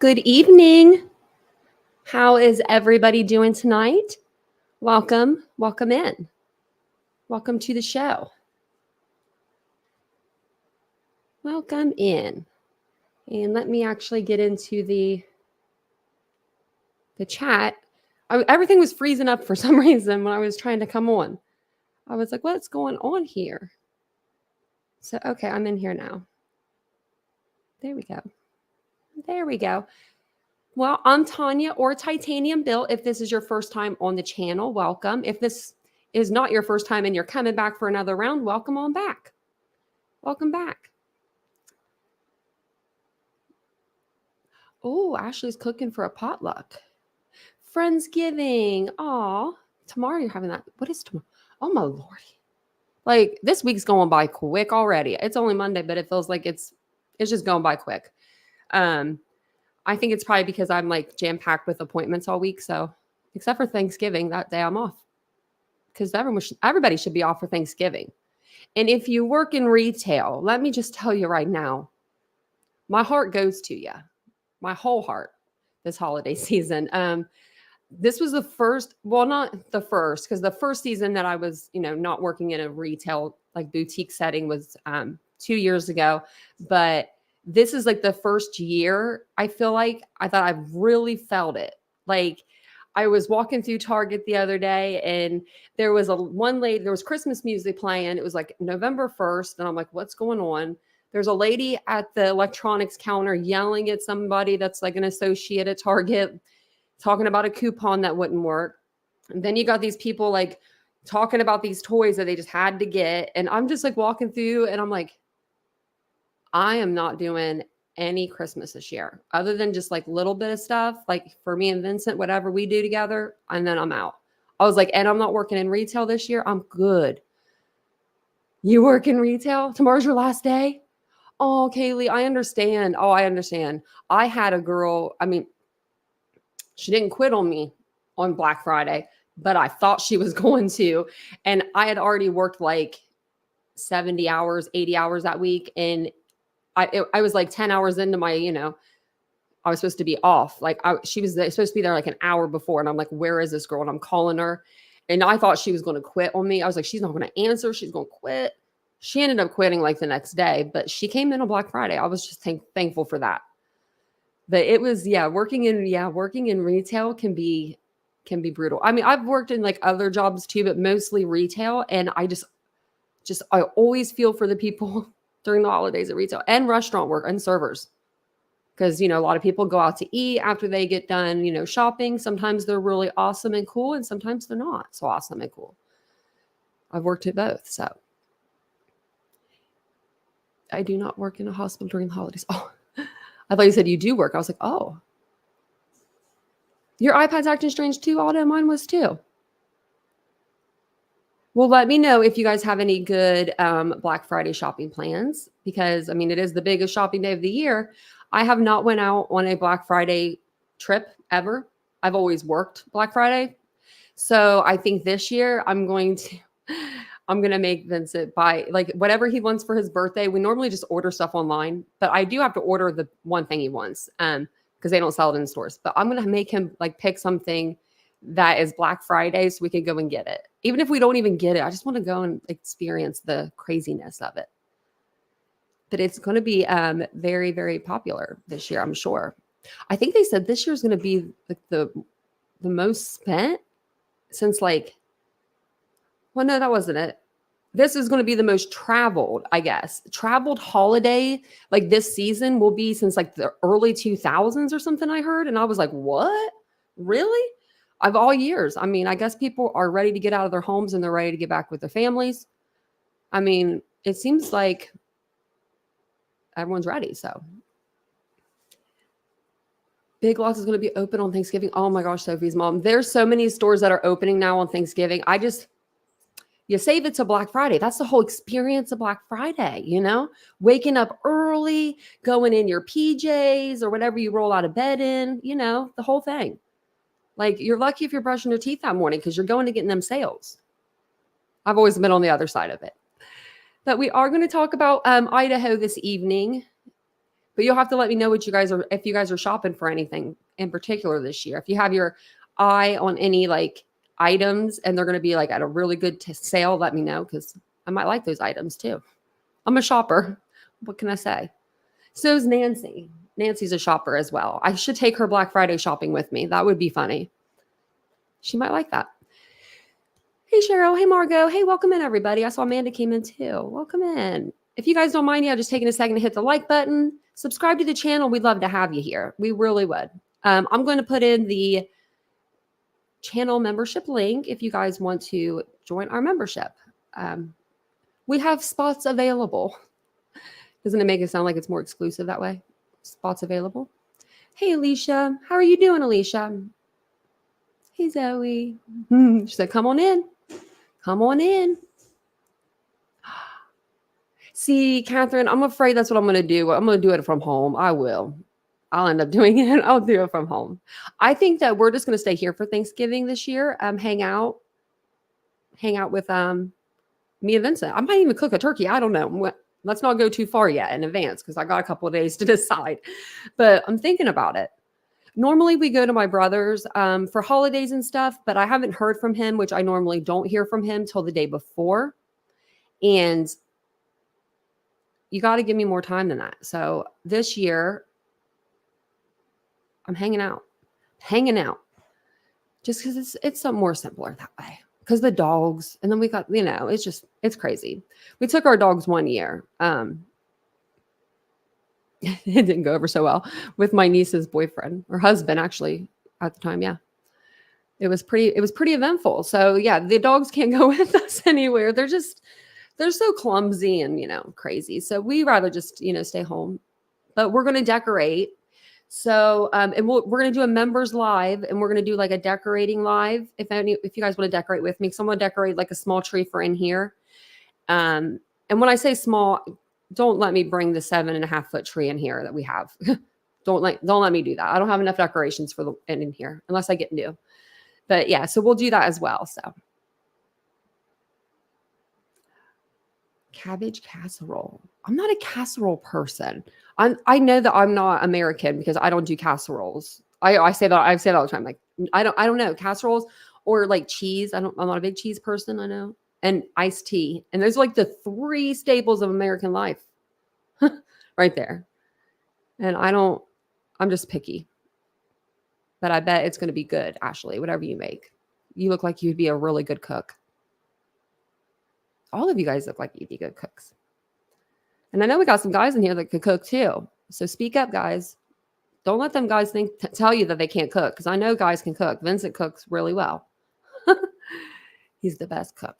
Good evening. How is everybody doing tonight? Welcome in. Welcome to the show. Welcome in. And let me actually get into the chat. Everything was freezing up for some reason when I was trying to come on. I was like, what's going on here? So, okay, I'm in here now. There we go. There we go. Well, I'm Tanya or TitaniumBuilt. If this is your first time on the channel, welcome. If this is not your first time and you're coming back for another round, welcome on back. Welcome back. Oh, Ashley's cooking for a potluck. Friendsgiving. Aw, tomorrow you're having that. What is tomorrow? Oh, my Lordy. Like, this week's going by quick already. It's only Monday, but it feels like it's just going by quick. I think it's probably because I'm like jam-packed with appointments all week. So except for Thanksgiving, that day I'm off. Because everybody should be off for Thanksgiving. And if you work in retail, let me just tell you right now, my heart goes to you. My whole heart this holiday season. This was the first, well, not the first, because the first season that I was, not working in a retail like boutique setting was 2 years ago. But this is like the first year I feel like I thought I really felt it. Like I was walking through Target the other day and there was one lady, there was Christmas music playing. It was like November 1st. And I'm like, what's going on? There's a lady at the electronics counter yelling at somebody that's like an associate at Target, talking about a coupon that wouldn't work. And then you got these people like talking about these toys that they just had to get. And I'm just like walking through and I'm like, I am not doing any Christmas this year other than just like little bit of stuff like for me and Vincent, whatever we do together. And then I'm out. I was like, and I'm not working in retail this year. I'm good. You work in retail? Tomorrow's your last day? Oh, Kaylee, I understand. Oh, I understand. I had a girl, she didn't quit on me on Black Friday, but I thought she was going to. And I had already worked like 70 hours, 80 hours that week. And I was like 10 hours into my, I was supposed to be off. Like she was supposed to be there like an hour before. And I'm like, where is this girl? And I'm calling her. And I thought she was going to quit on me. I was like, she's not going to answer. She's going to quit. She ended up quitting like the next day, but she came in on Black Friday. I was just thankful for that. But it was, working in retail can be brutal. I mean, I've worked in like other jobs too, but mostly retail. And I I always feel for the people during the holidays at retail and restaurant work and servers. Because, a lot of people go out to eat after they get done, shopping. Sometimes they're really awesome and cool, and sometimes they're not so awesome and cool. I've worked at both, so. I do not work in a hospital during the holidays. Oh, I thought you said you do work. I was like, oh. Your iPad's acting strange too, Alda. Mine was too. Well, let me know if you guys have any good Black Friday shopping plans because, it is the biggest shopping day of the year. I have not went out on a Black Friday trip ever. I've always worked Black Friday. So I think this year I'm going to make Vincent buy like whatever he wants for his birthday. We normally just order stuff online, but I do have to order the one thing he wants because they don't sell it in stores. But I'm going to make him like pick something that is Black Friday so we can go and get it. Even if we don't even get it, I just want to go and experience the craziness of it. But it's going to be very, very popular this year, I'm sure. I think they said this year is going to be like the most spent since well, no, that wasn't it. This is going to be the most traveled, I guess. Traveled holiday like this season will be since like the early 2000s or something I heard. And I was like, what? Really? Of all years. I guess people are ready to get out of their homes and they're ready to get back with their families. It seems like everyone's ready. So Big Lots is going to be open on Thanksgiving. Oh my gosh, Sophie's mom. There's so many stores that are opening now on Thanksgiving. You save it to Black Friday. That's the whole experience of Black Friday, waking up early, going in your PJs or whatever you roll out of bed in, the whole thing. Like you're lucky if you're brushing your teeth that morning because you're going to get in them sales. I've always been on the other side of it. But we are going to talk about Idaho this evening. But you'll have to let me know what you guys are, if you guys are shopping for anything in particular this year. If you have your eye on any like items and they're going to be like at a really good sale, let me know because I might like those items too. I'm a shopper. What can I say? So is Nancy. Nancy's a shopper as well. I should take her Black Friday shopping with me. That would be funny. She might like that. Hey, Cheryl. Hey, Margot. Hey, welcome in, everybody. I saw Amanda came in too. Welcome in. If you guys don't mind, yeah, just taking a second to hit the like button. Subscribe to the channel. We'd love to have you here. We really would. I'm going to put in the channel membership link if you guys want to join our membership. We have spots available. Doesn't it make it sound like it's more exclusive that way? Spots available. Hey, Alicia. How are you doing, Alicia? Hey, Zoe. She said, come on in. Come on in. See, Catherine, I'm afraid that's what I'm going to do. I'm going to do it from home. I will. I'll end up doing it. I'll do it from home. I think that we're just going to stay here for Thanksgiving this year. Hang out with me and Vincent. I might even cook a turkey. I don't know. Let's not go too far yet in advance because I got a couple of days to decide. But I'm thinking about it. Normally we go to my brother's for holidays and stuff, but I haven't heard from him, which I normally don't hear from him till the day before. And you got to give me more time than that. So this year I'm hanging out just because it's something more simpler that way. Because the dogs, and then we got, it's crazy. We took our dogs one year. It didn't go over so well with my niece's boyfriend or husband, actually, at the time. Yeah. It was pretty eventful. So yeah, the dogs can't go with us anywhere. They're so clumsy and, crazy. So we rather just, stay home, but we're going to decorate. So, and we're going to do a members live and we're going to do like a decorating live. If you guys want to decorate with me, because I'm going to decorate like a small tree for in here. And when I say small, don't let me bring the 7.5-foot tree in here that we have. Don't let me do that. I don't have enough decorations for in here unless I get new. But yeah, so we'll do that as well. So cabbage casserole. I'm not a casserole person. I know that I'm not American because I don't do casseroles. I say that all the time. Like I don't know casseroles or like cheese. I'm not a big cheese person. I know. And iced tea. And there's like the 3 staples of American life right there. And I'm just picky. But I bet it's going to be good, Ashley, whatever you make. You look like you'd be a really good cook. All of you guys look like you'd be good cooks. And I know we got some guys in here that could cook too. So speak up, guys. Don't let them guys tell you that they can't cook. Because I know guys can cook. Vincent cooks really well. He's the best cook.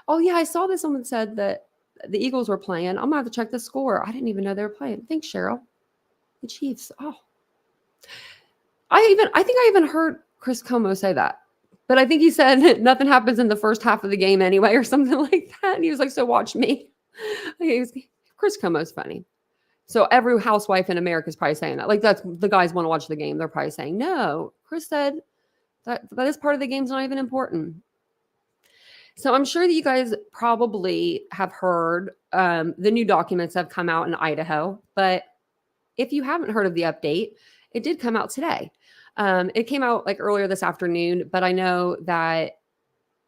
Oh, yeah, I saw that someone said that the Eagles were playing. I'm going to have to check the score. I didn't even know they were playing. Thanks, Cheryl. The Chiefs. Oh. I think I even heard Chris Como say that. But I think he said nothing happens in the first half of the game anyway or something like that. And he was like, so watch me. Chris Como's funny. So every housewife in America is probably saying that. Like that's the guys want to watch the game. They're probably saying, no, Chris said that this part of the game's not even important. So I'm sure that you guys probably have heard the new documents have come out in Idaho. But if you haven't heard of the update, it did come out today. It came out like earlier this afternoon, but I know that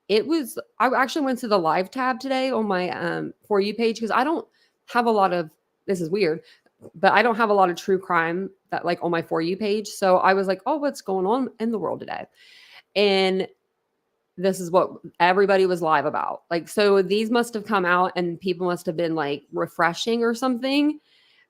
I actually went to the live tab today on my For You page because I don't have a lot of, this is weird, but I don't have a lot of true crime that like on my For You page. So I was like, oh, what's going on in the world today? And this is what everybody was live about. Like, so these must have come out and people must have been like refreshing or something.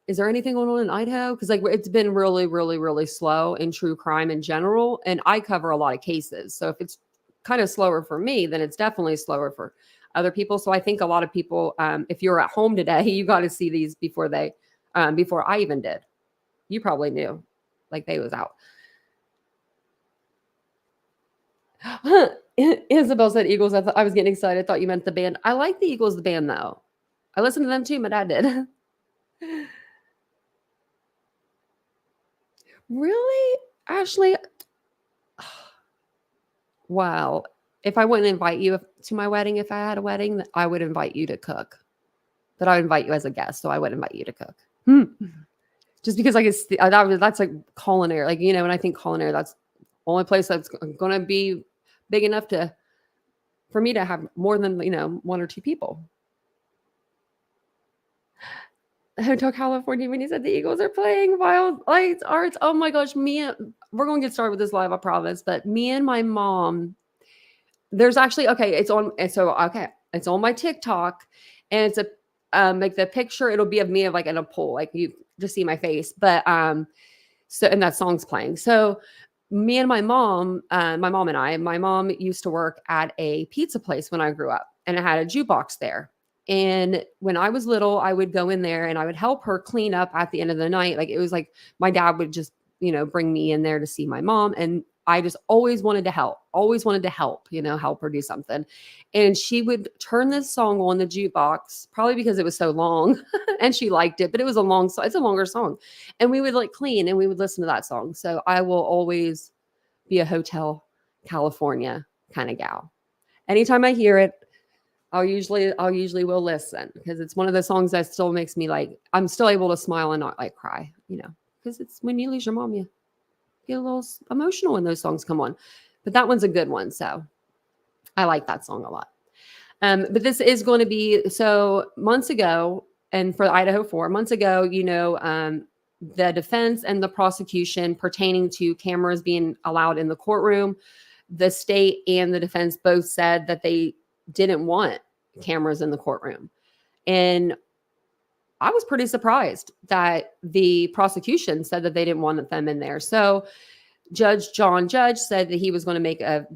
Is there anything going on in Idaho? Because like it's been really, really, really slow in true crime in general. And I cover a lot of cases. So if it's kind of slower for me, then it's definitely slower for other people. So I think a lot of people, if you're at home today, you got to see these before I even did. You probably knew like they was out. Isabel said Eagles. I was getting excited. I thought you meant the band. I like the Eagles, the band though. I listened to them too. My dad did. Really? Ashley? Wow. If I wouldn't invite you to my wedding, if I had a wedding, I would invite you to cook. But I would invite you as a guest, so I would invite you to cook. Hmm. Just because like it's that's like culinary, like, you know, when I think culinary, that's the only place that's going to be big enough for me to have more than, you know, one or two people. Hotel California, when he said the Eagles are playing Wild Lights Arts. Oh my gosh, we're going to get started with this live, I promise. But me and my mom, there's actually, okay, it's on my TikTok, and it's like the picture, it'll be of me of like in a pool, like you just see my face. But so, and that song's playing. So me and my mom used to work at a pizza place when I grew up, and it had a jukebox there. And when I was little, I would go in there and I would help her clean up at the end of the night. Like, it was like my dad would just, you know, bring me in there to see my mom. And I just always wanted to help, you know, help her do something. And she would turn this song on the jukebox, probably because it was so long and she liked it, but it was a long song. It's a longer song. And we would like clean and we would listen to that song. So I will always be a Hotel California kind of gal. Anytime I hear it, I'll usually will listen, because it's one of the songs that still makes me like, I'm still able to smile and not like cry, you know, because it's when you lose your mom, you get a little emotional when those songs come on. But that one's a good one. So I like that song a lot. But this is going to be, so months ago, and for Idaho 4 months ago, you know, the defense and the prosecution pertaining to cameras being allowed in the courtroom, the state and the defense both said that they didn't want cameras in the courtroom. And I was pretty surprised that the prosecution said that they didn't want them in there. So Judge John Judge said that he was going to make a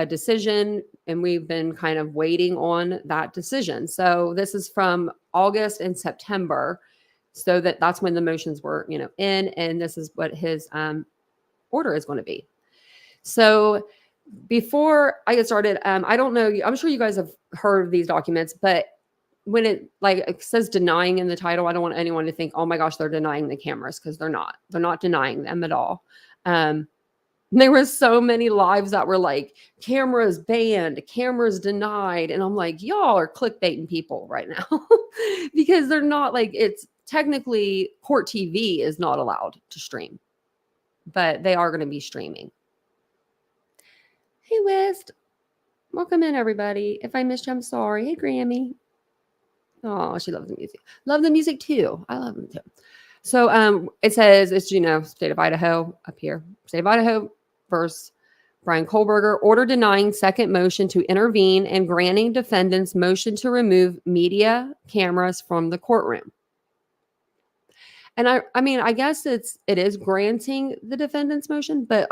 decision, and we've been kind of waiting on that decision. So this is from August and September. So that's when the motions were, you know, in, and this is what his order is going to be. So before I get started, I don't know, I'm sure you guys have heard of these documents, but when it says denying in the title, I don't want anyone to think, oh my gosh, they're denying the cameras, because they're not denying them at all. There were so many lives that were like, cameras banned, cameras denied. And I'm like, y'all are clickbaiting people right now because they're not, like, it's technically Court TV is not allowed to stream, but they are going to be streaming. Hey, West. Welcome in, everybody. If I missed you, I'm sorry. Hey, Grammy. Oh, she loves the music. Love the music too. I love them too. So it says, it's, you know, state of Idaho up here. State of Idaho versus Brian Kohlberger. Order denying second motion to intervene and granting defendants motion to remove media cameras from the courtroom. And I mean, I guess it is granting the defendant's motion, but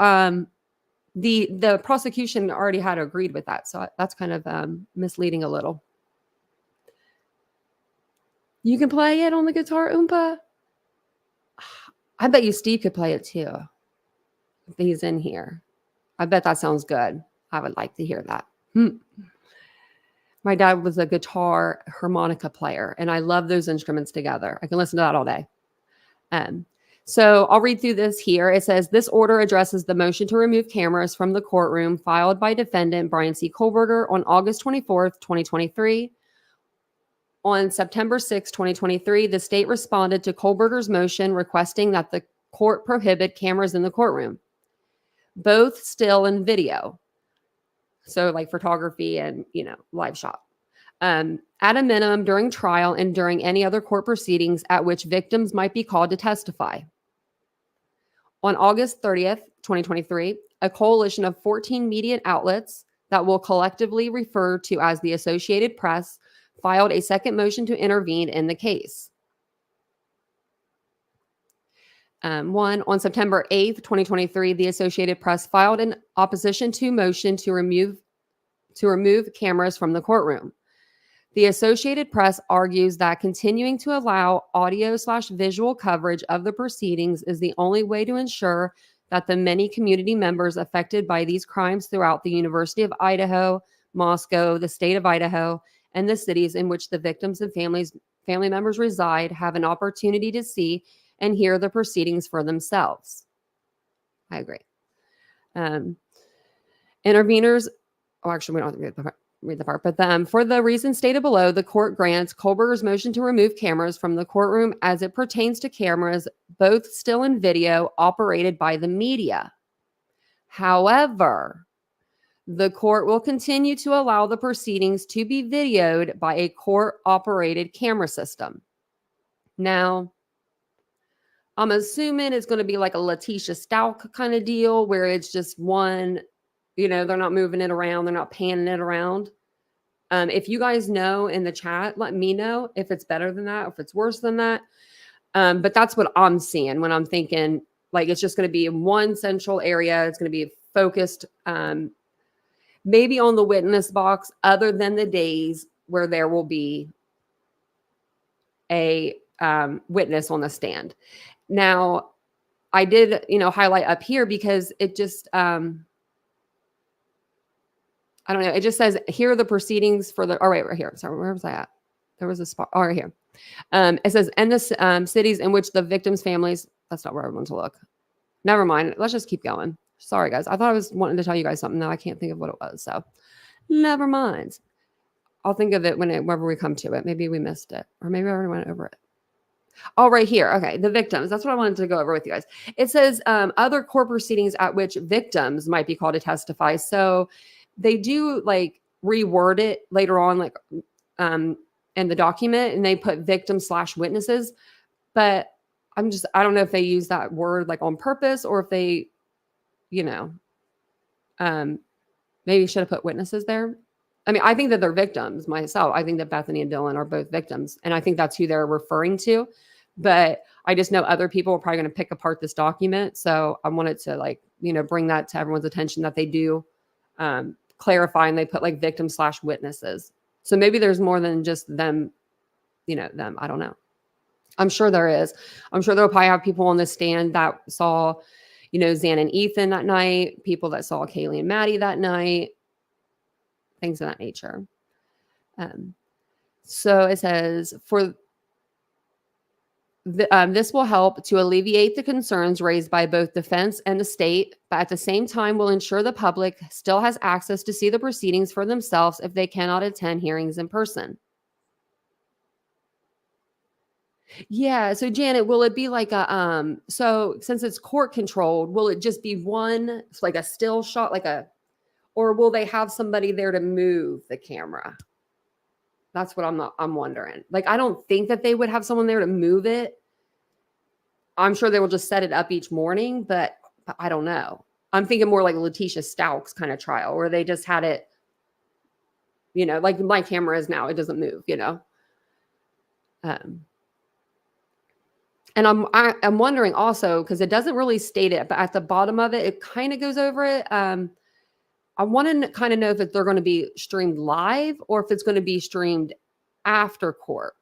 the prosecution already had agreed with that. So that's kind of misleading a little. You can play it on the guitar, Oompa? I bet you Steve could play it too, if he's in here. I bet that sounds good. I would like to hear that. My dad was a guitar harmonica player, and I love those instruments together. I can listen to that all day. So I'll read through this here. It says, this order addresses the motion to remove cameras from the courtroom filed by defendant Brian C. Kohlberger on August 24th, 2023. On September 6, 2023, the state responded to Kohlberger's motion requesting that the court prohibit cameras in the courtroom, both still and video. So like photography and, you know, live shot. At a minimum during trial and during any other court proceedings at which victims might be called to testify. On August 30th, 2023, a coalition of 14 media outlets that will collectively refer to as the Associated Press filed a second motion to intervene in the case. On September 8th, 2023, the Associated Press filed an opposition to motion to remove cameras from the courtroom. The Associated Press argues that continuing to allow audio/visual coverage of the proceedings is the only way to ensure that the many community members affected by these crimes throughout the University of Idaho, Moscow, the state of Idaho, and the cities in which the victims and family members reside have an opportunity to see and hear the proceedings for themselves. I agree. Interveners, we don't have to get the part. read the part, but for the reasons stated below, the court grants Kohlberger's motion to remove cameras from the courtroom as it pertains to cameras, both still and video, operated by the media. However, the court will continue to allow the proceedings to be videoed by a court-operated camera system. Now, I'm assuming it's going to be like a Letitia Stalk kind of deal where it's just one, they're not moving it around. They're not panning it around. If you guys know in the chat, let me know if it's better than that, if it's worse than that. But that's what I'm seeing when I'm thinking like it's just going to be in one central area. It's going to be focused maybe on the witness box other than the days where there will be a witness on the stand. Now, I did, highlight up here because it just, I don't know. It just says, here are the proceedings for the, right here. Sorry, where was I at? There was a spot, right here. It says, and the cities in which the victims' families, that's not where I want to look. Never mind. Let's just keep going. Sorry, guys. I thought I was wanting to tell you guys something. Now I can't think of what it was. So never mind. I'll think of it whenever we come to it. Maybe we missed it, or maybe I already went over it. Oh, right here. Okay. The victims. That's what I wanted to go over with you guys. It says other court proceedings at which victims might be called to testify. So they do like reword it later on, like in the document, and they put victim/witnesses. But I don't know if they use that word like on purpose or if they, maybe should have put witnesses there. I mean, I think that they're victims myself. I think that Bethany and Dylan are both victims. And I think that's who they're referring to. But I just know other people are probably going to pick apart this document. So I wanted to bring that to everyone's attention that they do clarify and they put like victim/witnesses. So maybe there's more than just them, them. I don't know. I'm sure there is. I'm sure they'll probably have people on the stand that saw, Zan and Ethan that night, people that saw Kaylee and Maddie that night, things of that nature. So it says, this will help to alleviate the concerns raised by both defense and the state, but at the same time will ensure the public still has access to see the proceedings for themselves if they cannot attend hearings in person. Yeah. So Janet, will it be like so since it's court controlled, will it just be one, like a still shot, or will they have somebody there to move the camera? That's what I'm wondering. Like, I don't think that they would have someone there to move it. I'm sure they will just set it up each morning, but I don't know. I'm thinking more like Letitia Stalk's kind of trial where they just had it, like my camera is now, it doesn't move, And I'm wondering also, because it doesn't really state it, but at the bottom of it, it kind of goes over it. I want to kind of know if they're going to be streamed live or if it's going to be streamed after court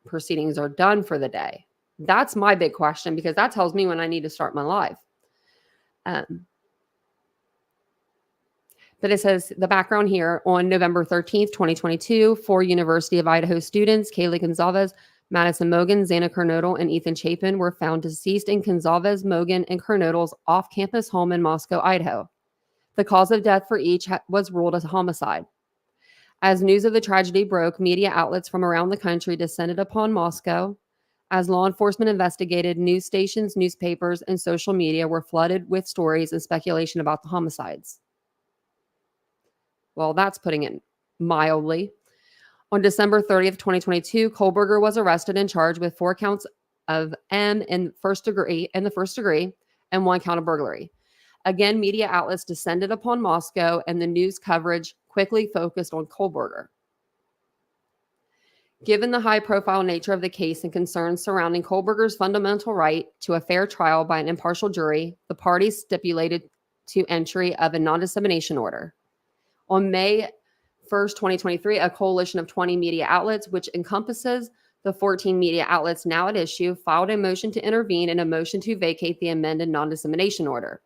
proceedings are done for the day. That's my big question, because that tells me when I need to start my live. But it says the background here: on November 13th, 2022, 4 University of Idaho students, Kaylee Goncalves, Madison Mogan, Xana Kernodle, and Ethan Chapin, were found deceased in Goncalves, Mogan, and Kernodle's off-campus home in Moscow, Idaho. The cause of death for each was ruled as homicide. As news of the tragedy broke, media outlets from around the country descended upon Moscow. As law enforcement investigated, news stations, newspapers, and social media were flooded with stories and speculation about the homicides. Well, that's putting it mildly. On December 30th, 2022, Kohlberger was arrested and charged with 4 counts of in the first degree, and 1 count of burglary. Again, media outlets descended upon Moscow, and the news coverage quickly focused on Kohlberger. Given the high-profile nature of the case and concerns surrounding Kohlberger's fundamental right to a fair trial by an impartial jury, the parties stipulated to entry of a non-dissemination order. On May 1st, 2023, a coalition of 20 media outlets, which encompasses the 14 media outlets now at issue, filed a motion to intervene and a motion to vacate the amended non-dissemination order.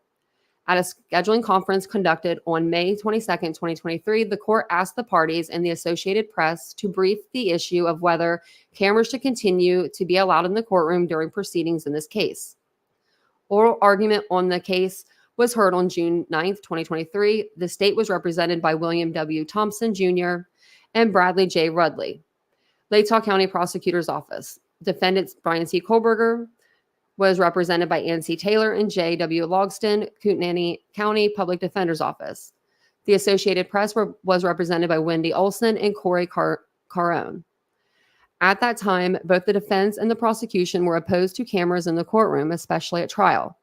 At a scheduling conference conducted on May 22nd, 2023, the court asked the parties and the Associated Press to brief the issue of whether cameras should continue to be allowed in the courtroom during proceedings in this case. Oral argument on the case was heard on June 9th, 2023. The state was represented by William W. Thompson Jr. and Bradley J. Rudley. Latah County Prosecutor's Office. Defendants Brian C. Kohlberger was represented by Ann C. Taylor and J. W. Logston, Kootenai County Public Defender's Office. The Associated Press was represented by Wendy Olson and Corey Carone. At that time, both the defense and the prosecution were opposed to cameras in the courtroom, especially at trial.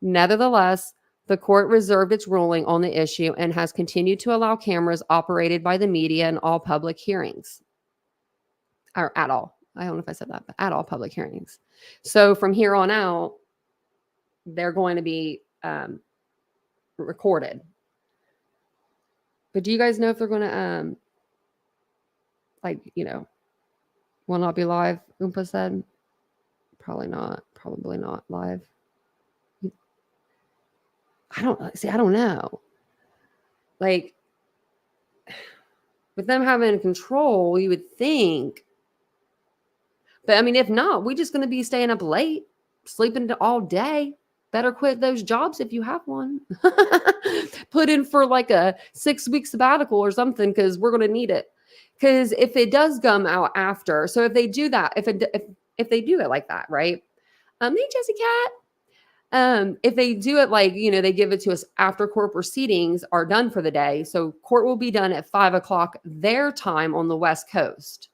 Nevertheless, the court reserved its ruling on the issue and has continued to allow cameras operated by the media in all public hearings. Or at all. I don't know if I said that, but at all public hearings. So from here on out, they're going to be recorded. But do you guys know if they're going to, will not be live? Oompa said. Probably not live. I don't know. Like, with them having control, you would think. But I mean, if not, we're just going to be staying up late, sleeping all day. Better quit those jobs if you have one. Put in for like a 6-week sabbatical or something, because we're going to need it. Because if it does come out after, so if they do that, if they do it like that, right? Hey, Jessie Cat. If they do it like, they give it to us after court proceedings are done for the day. So court will be done at 5 o'clock their time on the West Coast.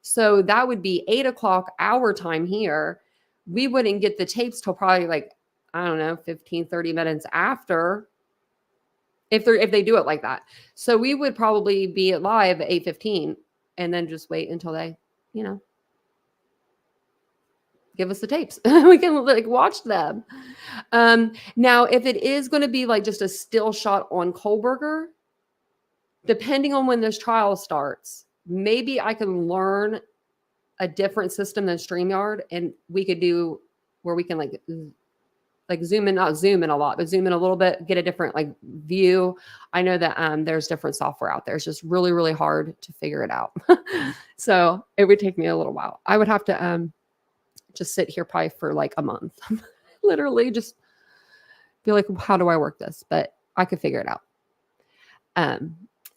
So that would be 8 o'clock our time here. We wouldn't get the tapes till probably 15, 30 minutes after, if they do it like that. So we would probably be live at 8:15 and then just wait until they, give us the tapes. We can watch them. Now, if it is going to be just a still shot on Kohlberger, depending on when this trial starts, maybe I can learn a different system than StreamYard, and we could do where we can zoom in, not zoom in a lot, but zoom in a little bit, get a different view. I know that there's different software out there. It's just really, really hard to figure it out. So it would take me a little while. I would have to just sit here probably for a month. Literally just be like, how do I work this? But I could figure it out.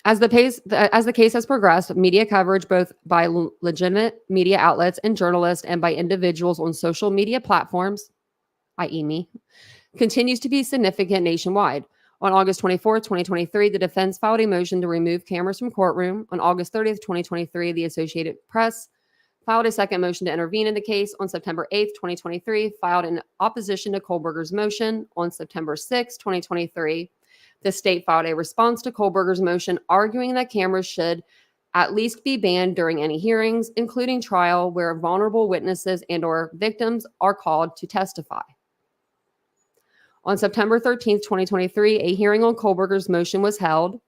As the case has progressed, media coverage, both by legitimate media outlets and journalists and by individuals on social media platforms, i.e. me, continues to be significant nationwide. On August 24th, 2023, the defense filed a motion to remove cameras from courtroom. On August 30th, 2023, the Associated Press filed a second motion to intervene in the case. On September 8th, 2023, filed in opposition to Kohlberger's motion. On September 6th, 2023, the state filed a response to Kohlberger's motion, arguing that cameras should at least be banned during any hearings, including trial, where vulnerable witnesses and or victims are called to testify. On September 13th, 2023, a hearing on Kohlberger's motion was held.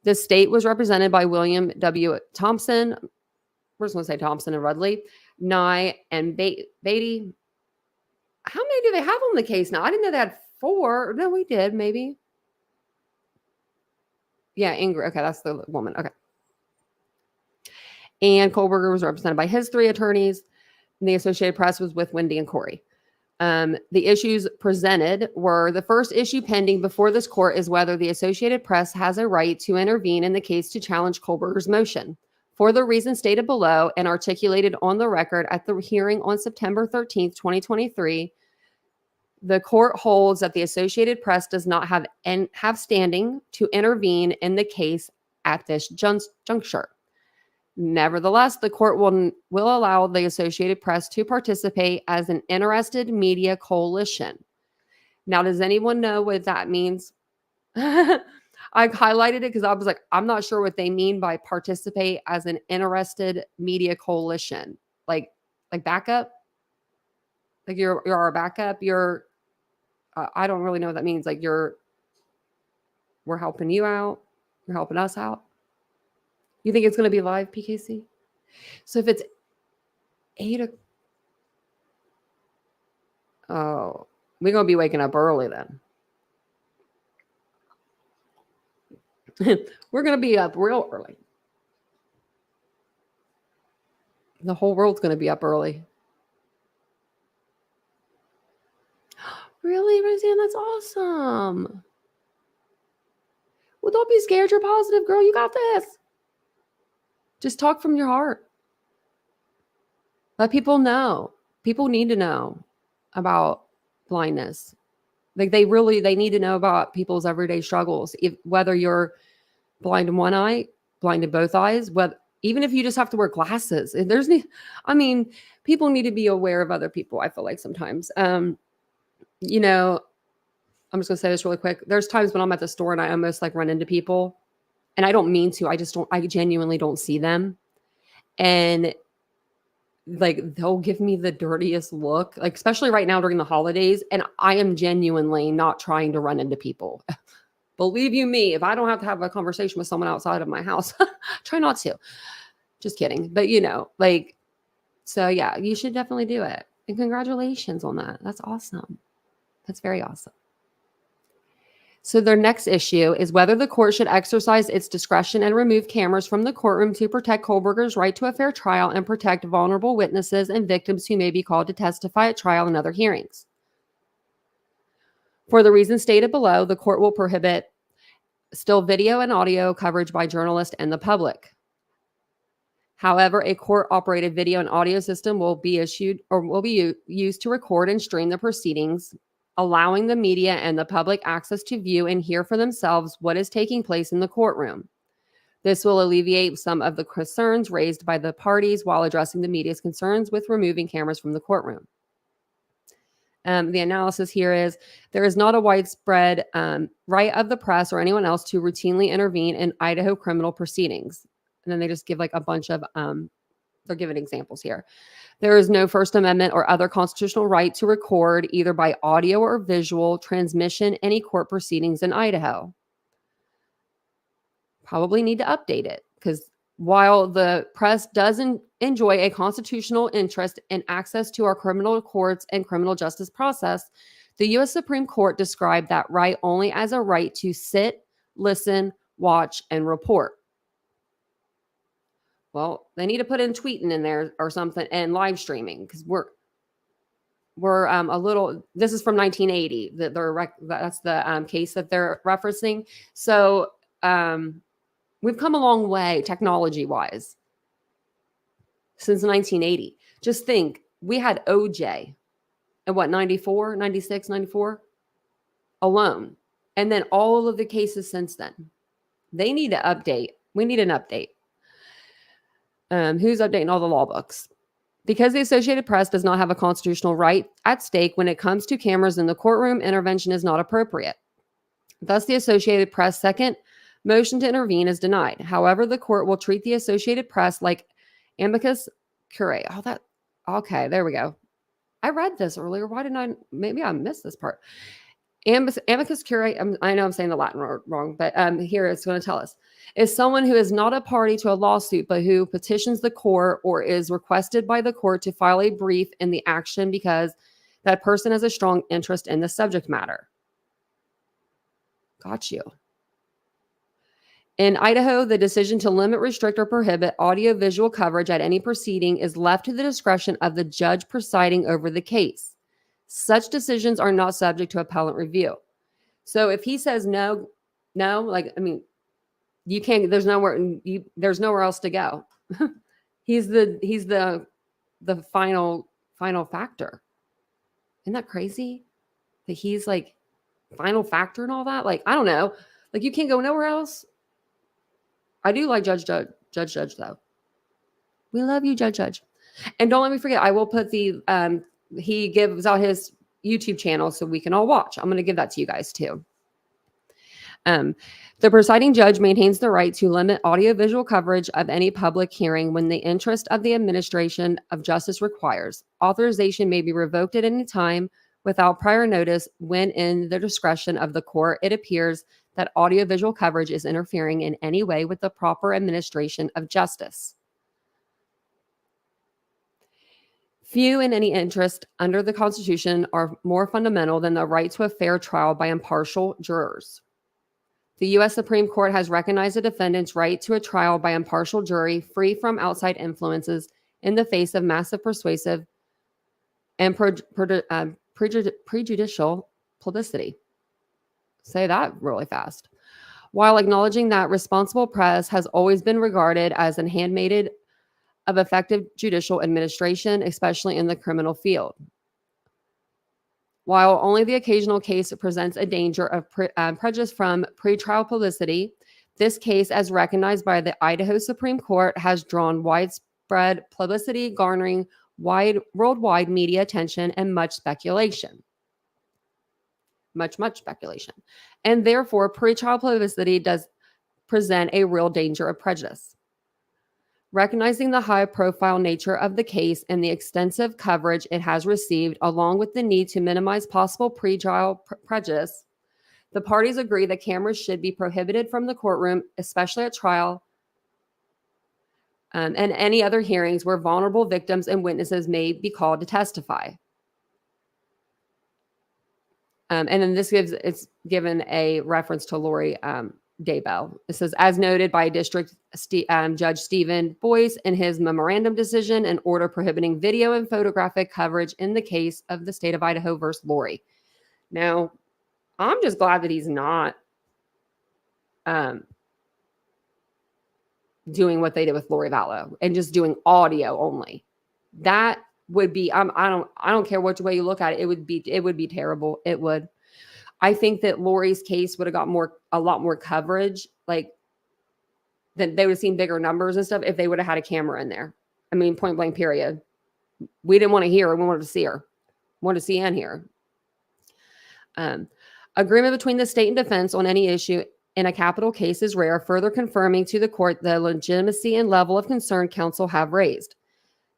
The state was represented by William W. Thompson, we're just going to say Thompson and Rudley, Nye, and Beatty. How many do they have on the case now? I didn't know they had 4. No, we did, maybe. Yeah, Ingrid. Okay, that's the woman. Okay. And Kohlberger was represented by his 3 attorneys. And the Associated Press was with Wendy and Corey. The issues presented were: the first issue pending before this court is whether the Associated Press has a right to intervene in the case to challenge Kohlberger's motion. For the reasons stated below and articulated on the record at the hearing on September 13th, 2023, the court holds that the Associated Press does not have standing to intervene in the case at this juncture. Nevertheless, the court will allow the Associated Press to participate as an interested media coalition. Now, does anyone know what that means? I highlighted it because I was like, I'm not sure what they mean by participate as an interested media coalition. Like backup? Like you're our backup? I don't really know what that means. We're helping you out. You're helping us out. You think it's going to be live, PKC? So if it's 8 oh, we're going to be waking up early then. We're going to be up real early. The whole world's going to be up early. Really, Roseanne? That's awesome. Well, don't be scared. You're positive, girl. You got this. Just talk from your heart. Let people know. People need to know about blindness. Like they need to know about people's everyday struggles. Whether you're blind in one eye, blind in both eyes, even if you just have to wear glasses. People need to be aware of other people, I feel like sometimes. You know, I'm just gonna say this really quick. There's times when I'm at the store and I almost like run into people and I don't mean to. I genuinely don't see them. And like they'll give me the dirtiest look, like especially right now during the holidays. And I am genuinely not trying to run into people. Believe you me, if I don't have to have a conversation with someone outside of my house, try not to. Just kidding. But so yeah, you should definitely do it. And congratulations on that. That's awesome. That's very awesome. So their next issue is whether the court should exercise its discretion and remove cameras from the courtroom to protect Kohlberger's right to a fair trial and protect vulnerable witnesses and victims who may be called to testify at trial and other hearings. For the reasons stated below, the court will prohibit still video and audio coverage by journalists and the public. However, a court-operated video and audio system will be used to record and stream the proceedings, allowing the media and the public access to view and hear for themselves what is taking place in the courtroom. This will alleviate some of the concerns raised by the parties while addressing the media's concerns with removing cameras from the courtroom. The analysis here is there is not a widespread right of the press or anyone else to routinely intervene in Idaho criminal proceedings. And then they just give like a bunch of, they're giving examples here. There is no First Amendment or other constitutional right to record either by audio or visual transmission any court proceedings in Idaho. Probably need to update it because while the press doesn't enjoy a constitutional interest in access to our criminal courts and criminal justice process, the U.S. Supreme Court described that right only as a right to sit, listen, watch, and report. Well, they need to put in tweeting in there or something and live streaming because we're a little. This is from 1980. That's the case that they're referencing. So we've come a long way technology wise since 1980. Just think, we had OJ in 94, 96, 94 alone, and then all of the cases since then. They need to update. We need an update. Who's updating all the law books? Because the Associated Press does not have a constitutional right at stake when it comes to cameras in the courtroom, intervention is not appropriate. Thus, the Associated Press' second motion to intervene is denied. However, the court will treat the Associated Press like amicus curiae. Okay, there we go. I read this earlier. Why didn't maybe I missed this part. Amicus curiae, I know I'm saying the Latin wrong, but here it's going to tell us, is someone who is not a party to a lawsuit, but who petitions the court or is requested by the court to file a brief in the action because that person has a strong interest in the subject matter. Got you. In Idaho, the decision to limit, restrict, or prohibit audio-visual coverage at any proceeding is left to the discretion of the judge presiding over the case. Such decisions are not subject to appellate review. So if he says no, you can't. There's nowhere else to go. he's the final factor. Isn't that crazy? That he's like final factor and all that. Like, I don't know. Like, you can't go nowhere else. I do like Judge though. We love you, Judge. And don't let me forget, I will put the he gives out his YouTube channel so we can all watch. I'm going to give that to you guys too. The presiding judge maintains the right to limit audiovisual coverage of any public hearing when the interest of the administration of justice requires. Authorization may be revoked at any time without prior notice when in the discretion of the court it appears that audiovisual coverage is interfering in any way with the proper administration of justice. Few in any interest under the Constitution are more fundamental than the right to a fair trial by impartial jurors. The U.S. Supreme Court has recognized a defendant's right to a trial by impartial jury free from outside influences in the face of massive persuasive and prejudicial publicity. Say that really fast. While acknowledging that responsible press has always been regarded as an handmaid of effective judicial administration, especially in the criminal field. While only the occasional case presents a danger of prejudice from pretrial publicity, this case, as recognized by the Idaho Supreme Court, has drawn widespread publicity, garnering worldwide media attention and much speculation. Much speculation. And therefore, pretrial publicity does present a real danger of prejudice. Recognizing the high-profile nature of the case and the extensive coverage it has received, along with the need to minimize possible pretrial prejudice, the parties agree that cameras should be prohibited from the courtroom, especially at trial and any other hearings where vulnerable victims and witnesses may be called to testify. And then it's given a reference to Lori Daybell. It says, as noted by District Judge Stephen Boyce in his memorandum decision and order prohibiting video and photographic coverage in the case of the state of Idaho versus Lori. Now, I'm just glad that he's not doing what they did with Lori Vallow and just doing audio only. That would be, I don't care which way you look at it. It would be terrible. It would. I think that Lori's case would have got a lot more coverage, like then they would have seen bigger numbers and stuff if they would have had a camera in there. I mean, point blank, period. We didn't want to hear her. We wanted to see her. We wanted to see and hear. Agreement between the state and defense on any issue in a capital case is rare, further confirming to the court the legitimacy and level of concern counsel have raised.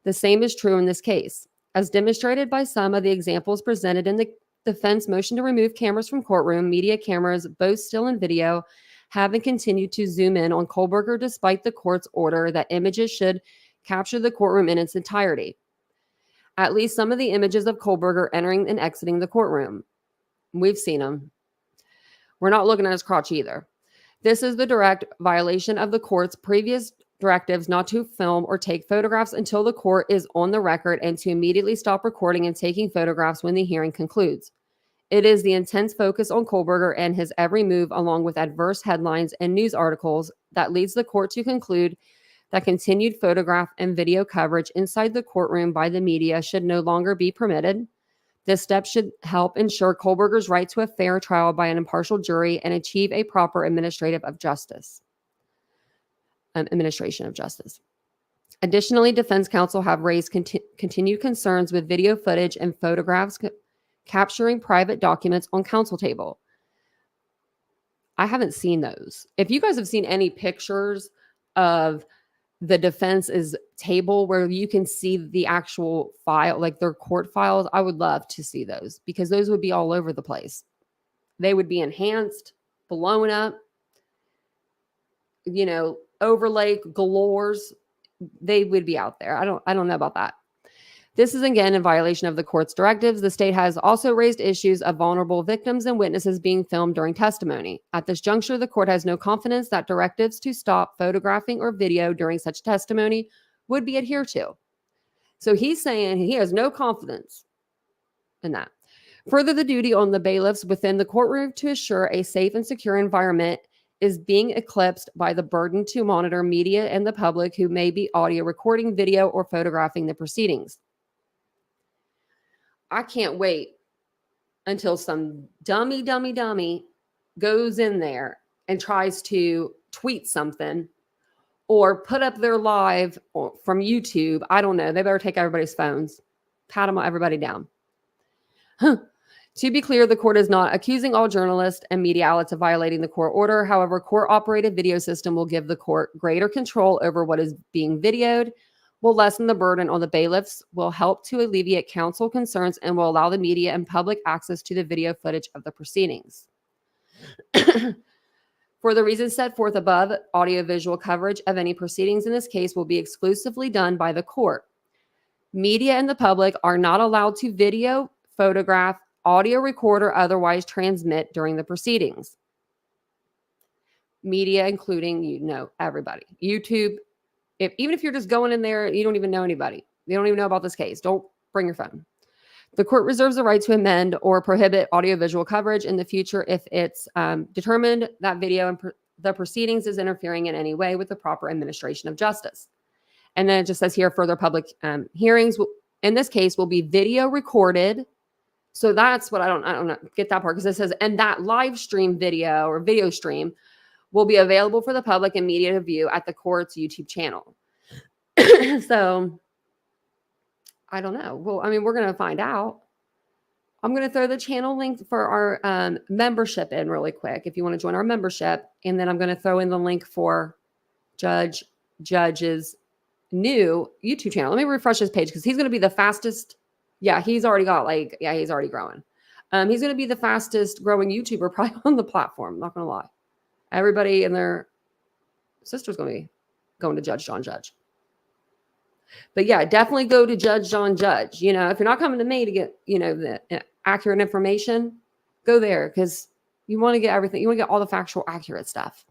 The same is true in this case. As demonstrated by some of the examples presented in the defense motion to remove cameras from courtroom, media cameras, both still and video, have and continue to zoom in on Kohlberger despite the court's order that images should capture the courtroom in its entirety. At least some of the images of Kohlberger entering and exiting the courtroom. We've seen them. We're not looking at his crotch either. This is the direct violation of the court's previous directives not to film or take photographs until the court is on the record and to immediately stop recording and taking photographs when the hearing concludes. It is the intense focus on Kohlberger and his every move, along with adverse headlines and news articles, that leads the court to conclude that continued photograph and video coverage inside the courtroom by the media should no longer be permitted. This step should help ensure Kohlberger's right to a fair trial by an impartial jury and achieve a proper administration of justice. Additionally, defense counsel have raised continued concerns with video footage and photographs capturing private documents on counsel table. I haven't seen those. If you guys have seen any pictures of the defense's table where you can see the actual file, like their court files, I would love to see those because those would be all over the place. They would be enhanced, blown up, overlay galores. They would be out there. I don't know about that. This is again in violation of the court's directives. The state has also raised issues of vulnerable victims and witnesses being filmed during testimony. At this juncture, the court has no confidence that directives to stop photographing or video during such testimony would be adhered to. So he's saying he has no confidence in that. Further, the duty on the bailiffs within the courtroom to assure a safe and secure environment is being eclipsed by the burden to monitor media and the public who may be audio recording, video, or photographing the proceedings. I can't wait until some dummy goes in there and tries to tweet something or put up their live from YouTube. I don't know. They better take everybody's phones, pat everybody down. To be clear, the court is not accusing all journalists and media outlets of violating the court order. However, court-operated video system will give the court greater control over what is being videoed, will lessen the burden on the bailiffs, will help to alleviate counsel concerns, and will allow the media and public access to the video footage of the proceedings. For the reasons set forth above, audiovisual coverage of any proceedings in this case will be exclusively done by the court. Media and the public are not allowed to video, photograph, audio record, or otherwise transmit during the proceedings. Media, including, everybody. YouTube, even if you're just going in there, you don't even know anybody. You don't even know about this case. Don't bring your phone. The court reserves the right to amend or prohibit audiovisual coverage in the future if it's determined that video and the proceedings is interfering in any way with the proper administration of justice. And then it just says here, further public hearings, in this case, will be video recorded. So that's what I don't get that part, because it says, and that live stream video or video stream will be available for the public and media to view at the court's YouTube channel. So I don't know. Well, I mean, we're going to find out. I'm going to throw the channel link for our membership in really quick if you want to join our membership. And then I'm going to throw in the link for Judge's new YouTube channel. Let me refresh his page because he's going to be the fastest. Yeah, he's already got he's already growing. He's going to be the fastest growing YouTuber probably on the platform. I'm not going to lie. Everybody and their sister's going to be going to Judge John Judge. But yeah, definitely go to Judge John Judge. You know, if you're not coming to me to get, you know, the accurate information, go there because you want to get everything. You want to get all the factual, accurate stuff.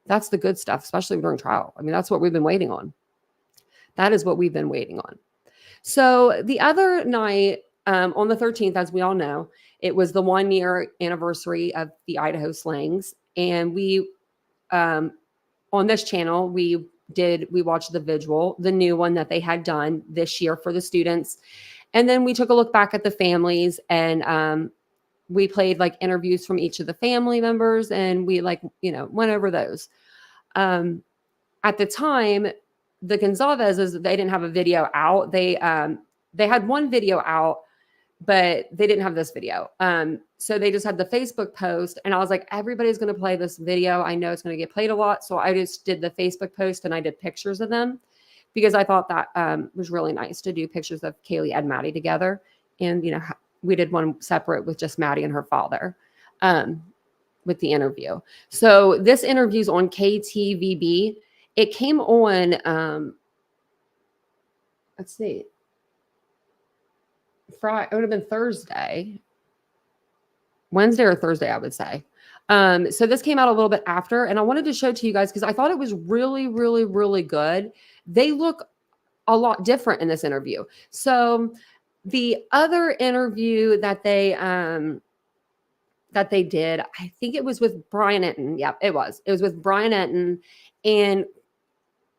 That's the good stuff, especially during trial. I mean, that's what we've been waiting on. That is what we've been waiting on. So the other night, on the 13th, as we all know, it was the 1-year anniversary of the Idaho slayings. And we, on this channel, we watched the vigil, the new one that they had done this year for the students. And then we took a look back at the families, and we played like interviews from each of the family members, and we went over those. At the time, the Goncalves, they didn't have a video out. They had one video out, but they didn't have this video. So they just had the Facebook post, and I was like, everybody's going to play this video. I know it's going to get played a lot. So I just did the Facebook post and I did pictures of them because I thought that was really nice to do pictures of Kaylee and Maddie together. And, you know, we did one separate with just Maddie and her father with the interview. So this interview's on KTVB. It came on, let's see, Friday. It would have been Wednesday or Thursday, I would say. So this came out a little bit after, and I wanted to show to you guys because I thought it was really, really, really good. They look a lot different in this interview. So the other interview that they did, I think it was with Brian Enton. Yeah, it was. It was with Brian Enton, and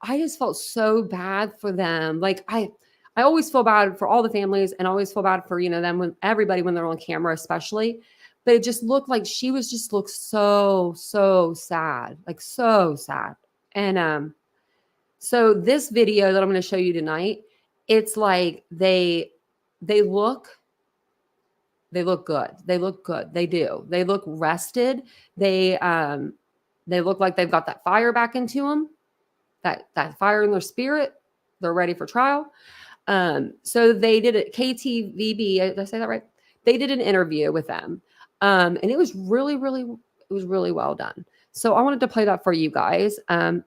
I just felt so bad for them. Like I always feel bad for all the families, and I always feel bad for, you know, them when everybody when they're on camera, especially. But it just looked like she was just looked so sad, like so sad. And so this video that I'm going to show you tonight, it's like they look good. They look good. They do. They look rested. They look like they've got that fire back into them. That fire in their spirit. They're ready for trial. So they did it. KTVB, did I say that right? They did an interview with them. And it was really well done. So I wanted to play that for you guys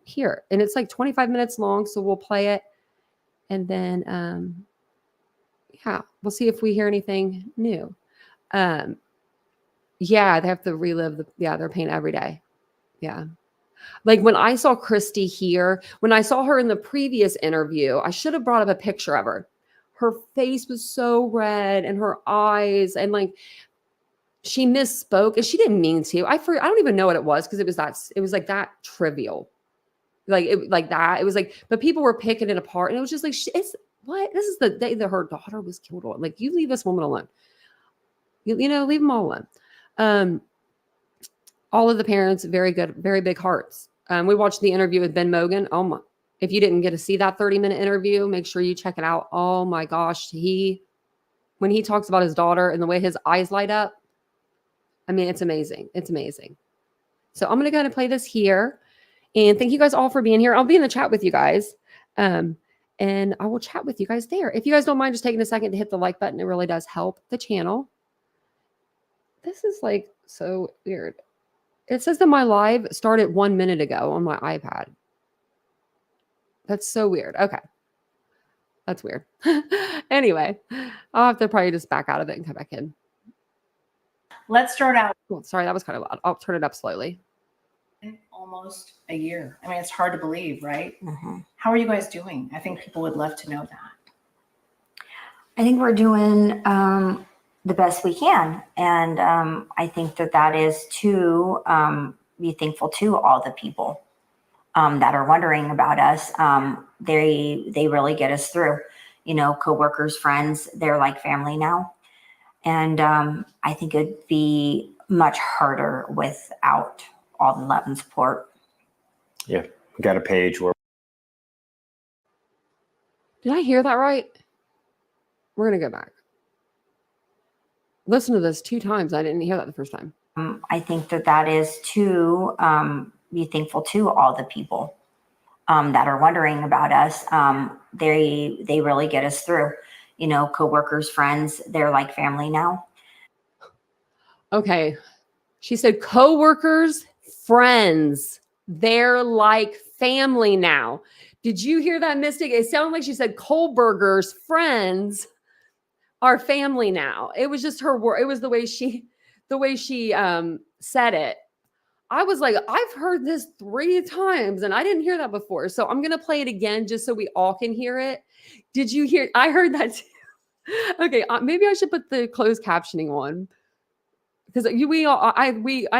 here. And it's like 25 minutes long. So we'll play it. And then, yeah, we'll see if we hear anything new. Yeah, they have to relive their pain every day. Yeah. Like when I saw Christy here, when I saw her in the previous interview, I should have brought up a picture of her. Her face was so red and her eyes, and like she misspoke and she didn't mean to. I don't even know what it was because it was like that trivial. It was like, but people were picking it apart, and it was just like, this is the day that her daughter was killed on. Like, you leave this woman alone. You know, leave them all alone. All of the parents, very good, very big hearts. We watched the interview with Ben Mogan. Oh my, if you didn't get to see that 30-minute interview, make sure you check it out. Oh my gosh. When he talks about his daughter and the way his eyes light up, I mean, it's amazing. It's amazing. So I'm going to go ahead and play this here. And thank you guys all for being here. I'll be in the chat with you guys. And I will chat with you guys there. If you guys don't mind just taking a second to hit the like button, it really does help the channel. This is like so weird. It says that my live started 1 minute ago on my iPad. That's so weird. Okay. That's weird. Anyway, I'll have to probably just back out of it and come back in. Let's start out. Oh, sorry, that was kind of loud. I'll turn it up slowly. Almost a year. I mean, it's hard to believe, right? Mm-hmm. How are you guys doing? I think people would love to know that. I think we're doing the best we can. And I think that is to be thankful to all the people that are wondering about us. They really get us through, coworkers, friends, they're like family now. And I think it'd be much harder without all the love and support. Yeah, we got a page where. Did I hear that right? We're going to go back. Listen to this 2 times. I didn't hear that the first time. I think that is to be thankful to all the people that are wondering about us. They really get us through, coworkers, friends, they're like family now. Okay. She said coworkers, friends, they're like family now. Did you hear that, Mystic? It sounded like she said Kohlberger's friends are family now. It was just her word. It was the way she said it. I was like, I've heard this 3 times and I didn't hear that before. So I'm going to play it again just so we all can hear it. Did you hear? I heard that too. Okay. Maybe I should put the closed captioning on. Because I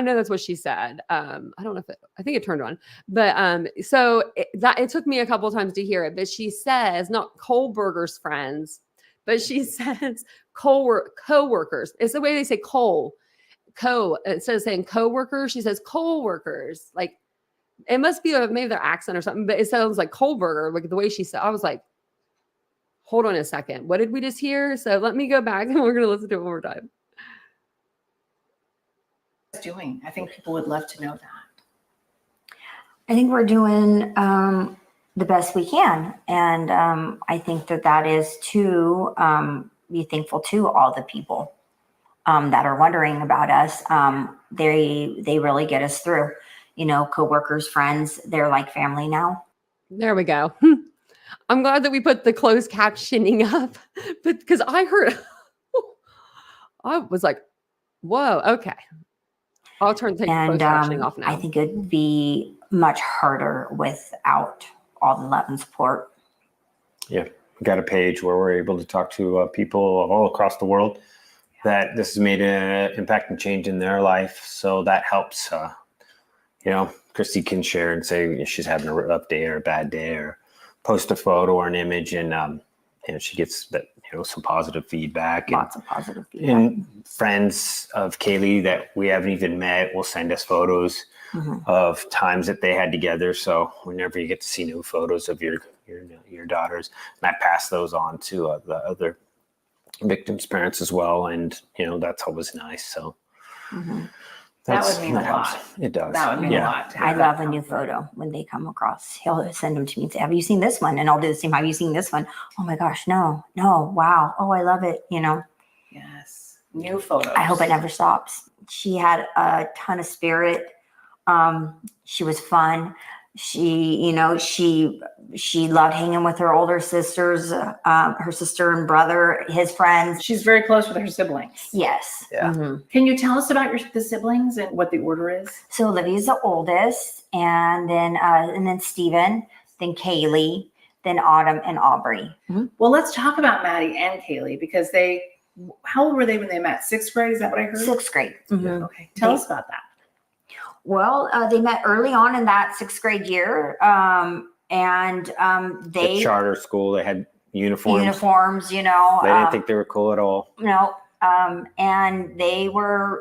know that's what she said. I don't know if I think it turned on, but so it took me a couple of times to hear it. But she says not Kohlberger's friends, but she says co-workers. It's the way they say instead of saying co-workers, she says co-workers. Like it must be maybe their accent or something, but it sounds like Kohlberger, like the way she said. I was like, hold on a second, what did we just hear? So let me go back and we're gonna listen to it one more time. Doing? I think people would love to know that. I think we're doing the best we can. And I think that is to be thankful to all the people that are wondering about us. They really get us through, coworkers, friends, they're like family now. There we go. I'm glad that we put the closed captioning up, but because I heard, I was like, whoa, okay. I'll take the closed captioning off now. I think it'd be much harder without all the love and support. Yeah, we got a page where we're able to talk to people all across the world that this has made an impact and change in their life. So that helps. Christy can share and say she's having a rough day or a bad day, or post a photo or an image, and she gets that some positive feedback. Lots of positive feedback. And friends of Kaylee that we haven't even met will send us photos of times that they had together. So whenever you get to see new photos of your daughters, and I pass those on to the other victims' parents as well, and that's always nice. So that would mean a lot. It does. That would mean a lot. I love a new photo when they come across. He'll send them to me and say, have you seen this one? And I'll do the same. Have you seen this one? Oh my gosh, no. Wow. Oh, I love it. Yes. New photos. I hope it never stops. She had a ton of spirit. She was fun. She loved hanging with her older sisters, her sister and brother, his friends. She's very close with her siblings. Yes. Yeah. Can you tell us about the siblings and what the order is? So Olivia's the oldest, and then Steven, then Kaylee, then Autumn and Aubrey. Well, let's talk about Maddie and Kaylee, because how old were they when they met? 6th grade? Is that what I heard? 6th grade. Okay. Tell us about that. Well, they met early on in that 6th grade year. They the charter school, they had uniforms. They didn't think they were cool at all. No. And Kaylee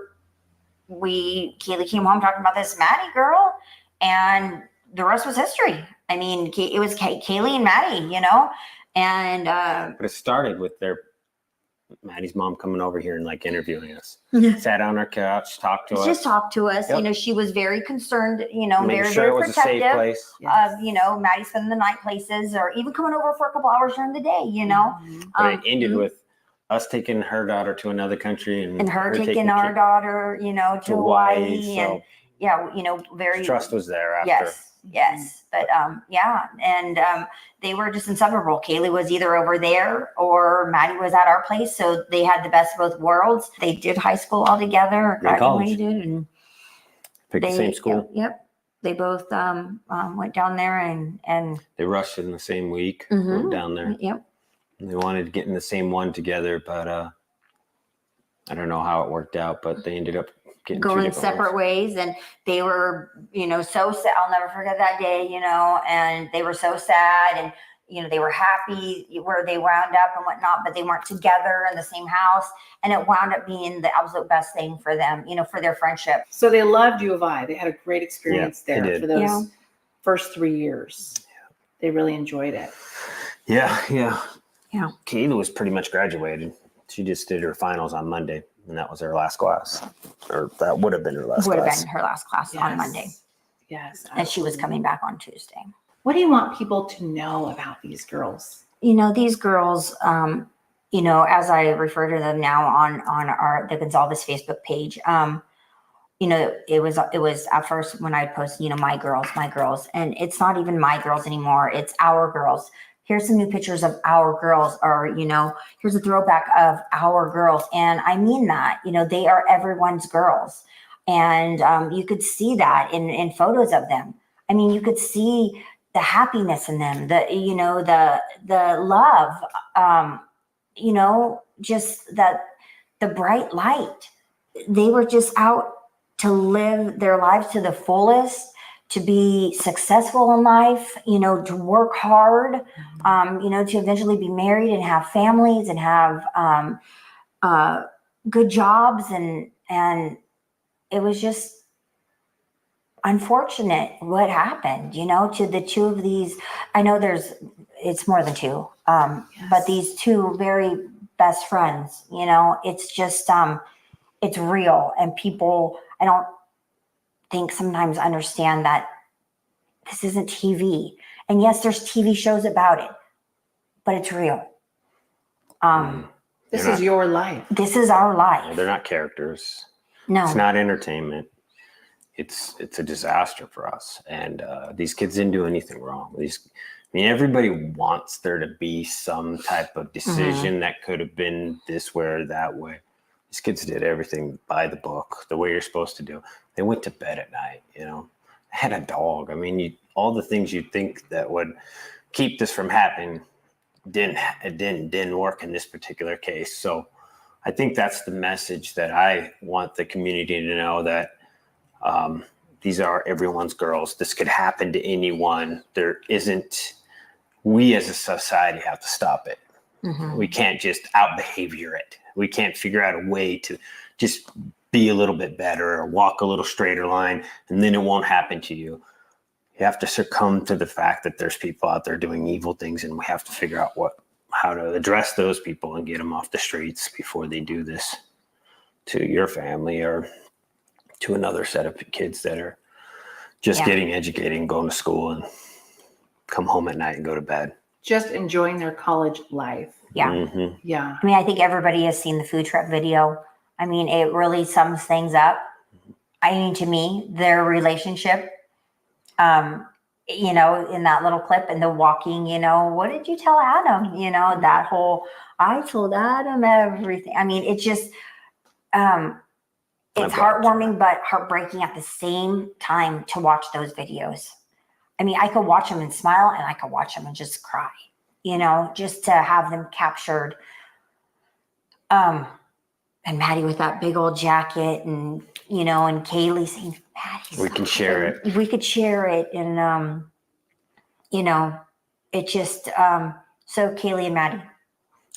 came home talking about this Maddie girl, and the rest was history. I mean, it was Kaylee and Maddie, and but it started with Maddie's mom coming over here and interviewing us. Sat on our couch, talked to us. Just talked to us. Yep. She was very concerned, Making very, sure very it was protective a safe place. of, Maddie spending the night places, or even coming over for a couple hours during the day, But it ended with us taking her daughter to another country and her taking our daughter, to Hawaii. So very trust was there after. Yes. But and they were just inseparable. Kaylee was either over there or Maddie was at our place. So they had the best of both worlds. They did high school all together, graduated, and picked the same school. Yep. They both went down there and they rushed in the same week. Went down there. Yep. They wanted to get in the same one together, but I don't know how it worked out, but they ended up getting two going different separate ways, and they were, so sad. I'll never forget that day, and they were so sad, and they were happy where they wound up and whatnot, but they weren't together in the same house, and it wound up being the absolute best thing for them, for their friendship. So they loved U of I. They had a great experience Yeah, they there did. for those Yeah. first 3 years. They really enjoyed it. Yeah. Yeah. Kayla was pretty much graduated. She just did her finals on Monday, and that was her last class. Or that would have been her last Would have class. been her last class on Monday, Yes. and she was absolutely. coming back on Tuesday. What do you want people to know about these girls? These girls, as I refer to them now on the Goncalves Facebook page, it was at first when I post, my girls, and it's not even my girls anymore. It's our girls. Here's some new pictures of our girls, or, here's a throwback of our girls. And I mean that, they are everyone's girls. And you could see that in photos of them. I mean, you could see the happiness in them, the love, just the bright light. They were just out to live their lives to the fullest, to be successful in life, to work hard, to eventually be married and have families and have good jobs. And it was just unfortunate what happened, to the two of these. I know it's more than two, but these two very best friends, it's just, it's real. And people, I don't think sometimes understand that this isn't TV. And yes, there's TV shows about it, but it's real. This is your life. This is our life. They're not characters. No. It's not entertainment. It's a disaster for us. And these kids didn't do anything wrong. Everybody wants there to be some type of decision that could have been this way or that way. These kids did everything by the book, the way you're supposed to do. They went to bed at night, They had a dog. All the things you'd think that would keep this from happening didn't work in this particular case. So I think that's the message that I want the community to know, that these are everyone's girls. This could happen to anyone. We as a society have to stop it. We can't just out-behavior it. We can't figure out a way to just be a little bit better or walk a little straighter line, and then it won't happen to you. You have to succumb to the fact that there's people out there doing evil things, and we have to figure out how to address those people and get them off the streets before they do this to your family or to another set of kids that are just getting educated and going to school and come home at night and go to bed. Just enjoying their college life. Yeah. Yeah. I think everybody has seen the food truck video. It really sums things up. To me, their relationship, in that little clip and the walking, what did you tell Adam? That whole, I told Adam everything. It's just, it's heartwarming, but heartbreaking at the same time to watch those videos. I could watch them and smile, and I could watch them and just cry, just to have them captured. And Maddie with that big old jacket, and, and Kaylee saying, Maddie, we can share it. We could share it. And, it just, so Kaylee and Maddie.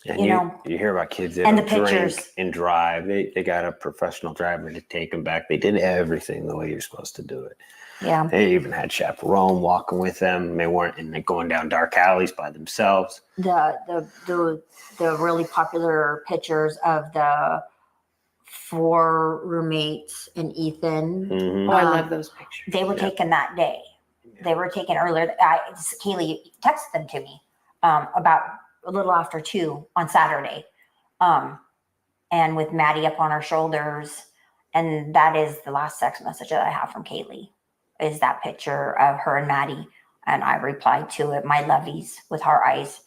And you hear about kids that and the drink pictures and drive. They got a professional driver to take them back. They did everything the way you're supposed to do it. Yeah. They even had chaperone walking with them. They weren't going down dark alleys by themselves. The really popular pictures of the 4 roommates and Ethan. Oh, I love those pictures. They were taken that day. They were taken earlier. Kaylee texted them to me about a little after 2 on Saturday, and with Maddie up on her shoulders. And that is the last text message that I have from Kaylee, is that picture of her and Maddie. And I replied to it, my lovies, with heart eyes.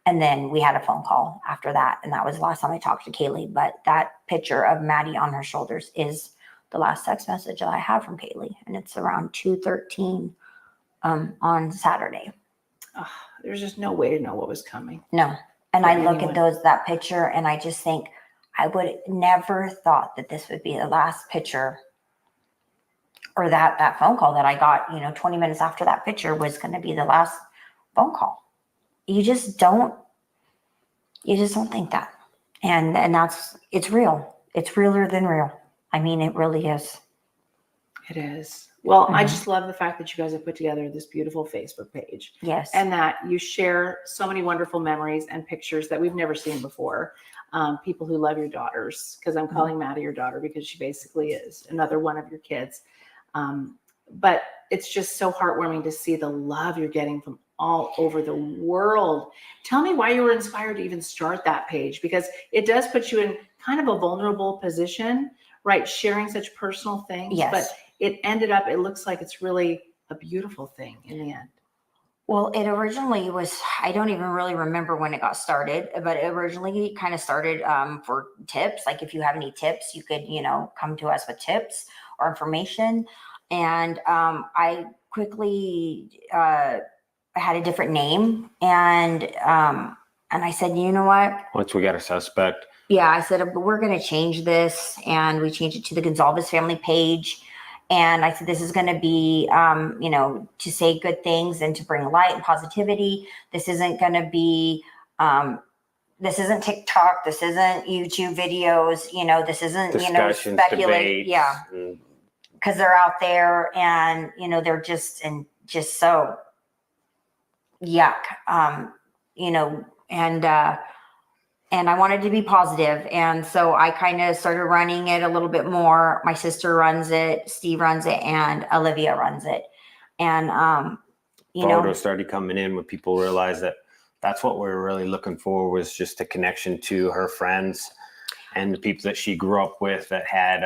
And then we had a phone call after that. And that was the last time I talked to Kaylee. But that picture of Maddie on her shoulders is the last text message that I have from Kaylee. And it's around 2:13 on Saturday. There's just no way to know what was coming. No. And for I look anyone. at that picture and I just think, I would never thought that this would be the last picture, or that phone call that I got, 20 minutes after that picture was going to be the last phone call. You just don't think that. And it's real. It's realer than real. I mean, it really is. It is. Well, I Mhm. just love the fact that you guys have put together this beautiful Facebook page, Yes. and that you share so many wonderful memories and pictures that we've never seen before. People who love your daughters, because I'm calling Maddie your daughter because she basically is another one of your kids. But it's just so heartwarming to see the love you're getting from all over the world. Tell me why you were inspired to even start that page, because it does put you in kind of a vulnerable position, right? Sharing such personal things, Yes. but it looks like it's really a beautiful thing in the end. Well, it originally was, I don't even really remember when it got started, but it originally kind of started for tips. Like if you have any tips, you could, come to us with tips or information. And I quickly had a different name. And I said, you know what? Once we got a suspect. Yeah, I said, we're going to change this. And we changed it to the Goncalves family page. And I said, this is going to be, to say good things and to bring light and positivity. This isn't going to be, this isn't TikTok. This isn't YouTube videos. This isn't, Discussions, speculate. debates. Yeah. Because they're out there and, they're just so yuck, and I wanted to be positive. And so I kind of started running it a little bit more. My sister runs it, Steve runs it, and Olivia runs it. And, Photos started coming in when people realized that that's what we were really looking for, was just a connection to her friends and the people that she grew up with that had,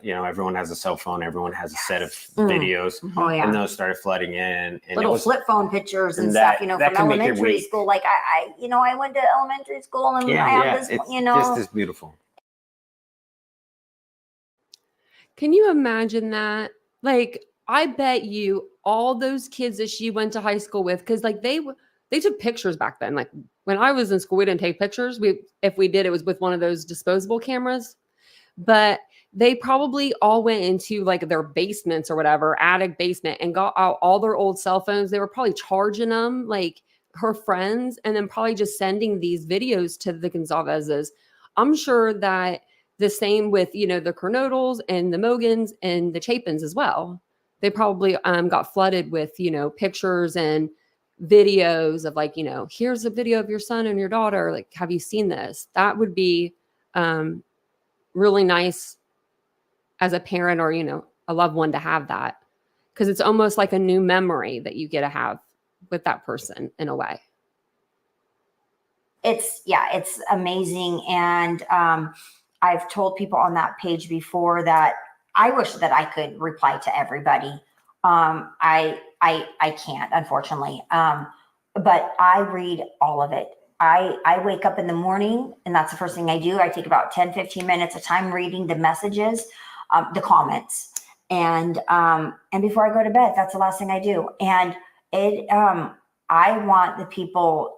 everyone has a cell phone, everyone has a set of videos. Oh, yeah. And those started flooding in. And little it was, flip phone pictures and that- stuff, that from can make it elementary weak. school. Like I went to elementary school and I have this, it's just as beautiful. Can you imagine that? Like, I bet you all those kids that she went to high school with, because like they took pictures back then. Like when I was in school, we didn't take pictures. If we did, it was with one of those disposable cameras. But they probably all went into like their basements or whatever, attic basement, and got out all their old cell phones. They were probably charging them, like her friends, and then probably just sending these videos to the Goncalveses. I'm sure that the same with, the Kernodles and the Mogans and the Chapins as well. They probably got flooded with, pictures and videos of like, here's a video of your son and your daughter. Like, have you seen this? That would be really nice as a parent or, a loved one to have that, because it's almost like a new memory that you get to have with that person in a way. It's amazing. And I've told people on that page before that I wish that I could reply to everybody. I can't, unfortunately. But I read all of it. I wake up in the morning and that's the first thing I do. I take about 10, 15 minutes of time reading the messages, the comments, and before I go to bed, that's the last thing I do. And I want the people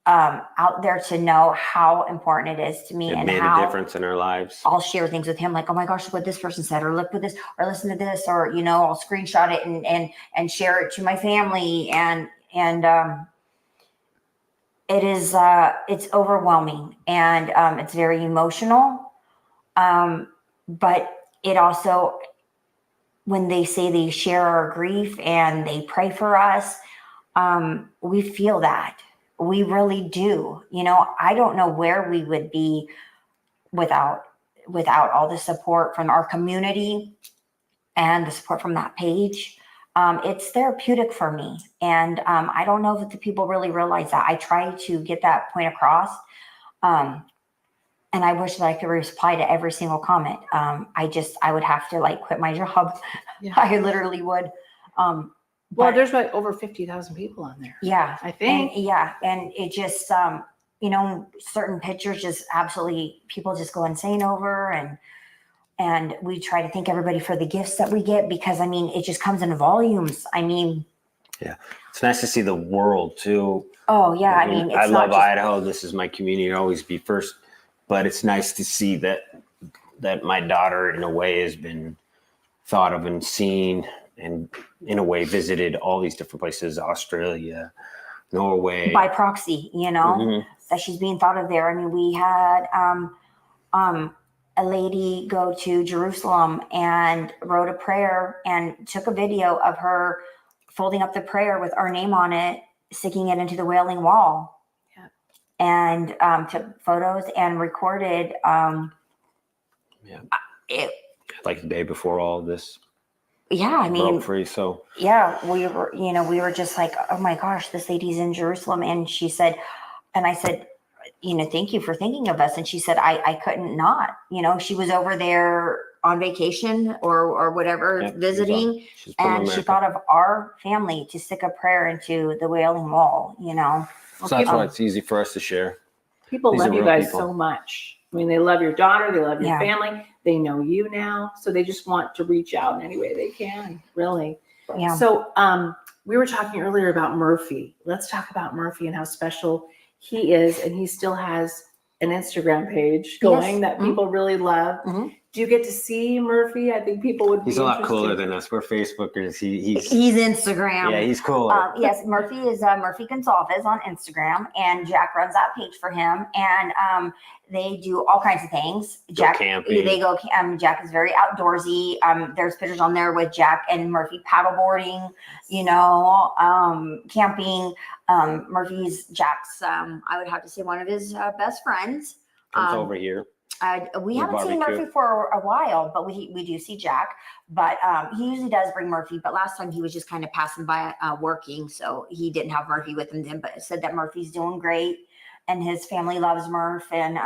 out there to know how important it is to me, It and made how a difference in our lives. I'll share things with him, like, oh my gosh, look what this person said, or look what this, or listen to this, or I'll screenshot it and share it to my family, and it is it's overwhelming, and it's very emotional, but it also, when they say they share our grief and they pray for us, we feel that. We really do. I don't know where we would be without all the support from our community and the support from that page. It's therapeutic for me. And I don't know if the people really realize that. I try to get that point across. And I wish that I could reply to every single comment. I would have to like quit my job. Yeah. I literally would. Well, there's like over 50,000 people on there. Yeah. I think. And it just, certain pictures just absolutely, people just go insane over, and we try to thank everybody for the gifts that we get, because it just comes in volumes. It's nice to see the world too. Oh yeah, I mean, it's I not love just, Idaho. This is my community. Always be first, but it's nice to see that my daughter, in a way, has been thought of and seen, and in a way visited all these different places: Australia, Norway. by proxy, you know, Mhm. that she's being thought of there. I mean, we had a lady go to Jerusalem and wrote a prayer and took a video of her folding up the prayer with our name on it, sticking it into the Wailing Wall. Yeah. And took photos and recorded. It, Like the day before all this yeah, I mean, broke free. So yeah, we were just like, oh my gosh, this lady's in Jerusalem. And she said, and I said, thank you for thinking of us. And she said, I couldn't not, she was over there on vacation or whatever, Yep, visiting. she's from And she America. thought of our family to stick a prayer into the Wailing Wall, So that's why it's easy for us to share. People These love are you real guys people. so much. I mean, they love your daughter, they love your Yeah. family, they know you now, so they just want to reach out in any way they can, really. Yeah. So we were talking earlier about Murphy. Let's talk about Murphy and how special he is, and he still has an Instagram page going Yes. that people really love. Mhm. Do you get to see Murphy? I think people would be He's a lot interested. cooler than us. We're Facebookers. He's Instagram. yeah, he's cooler. Yes, Murphy is Murphy Goncalves on Instagram, and Jack runs that page for him. And they do all kinds of things. Jack, camping. They go. Jack is very outdoorsy. There's pictures on there with Jack and Murphy paddleboarding. Camping. Murphy's Jack's. I would have to say one of his best friends. Comes over here. We We haven't seen barbecue. Murphy for a while, but we do see Jack. But he usually does bring Murphy. But last time he was just kind of passing by working, so he didn't have Murphy with him then. But said that Murphy's doing great, and his family loves Murph. And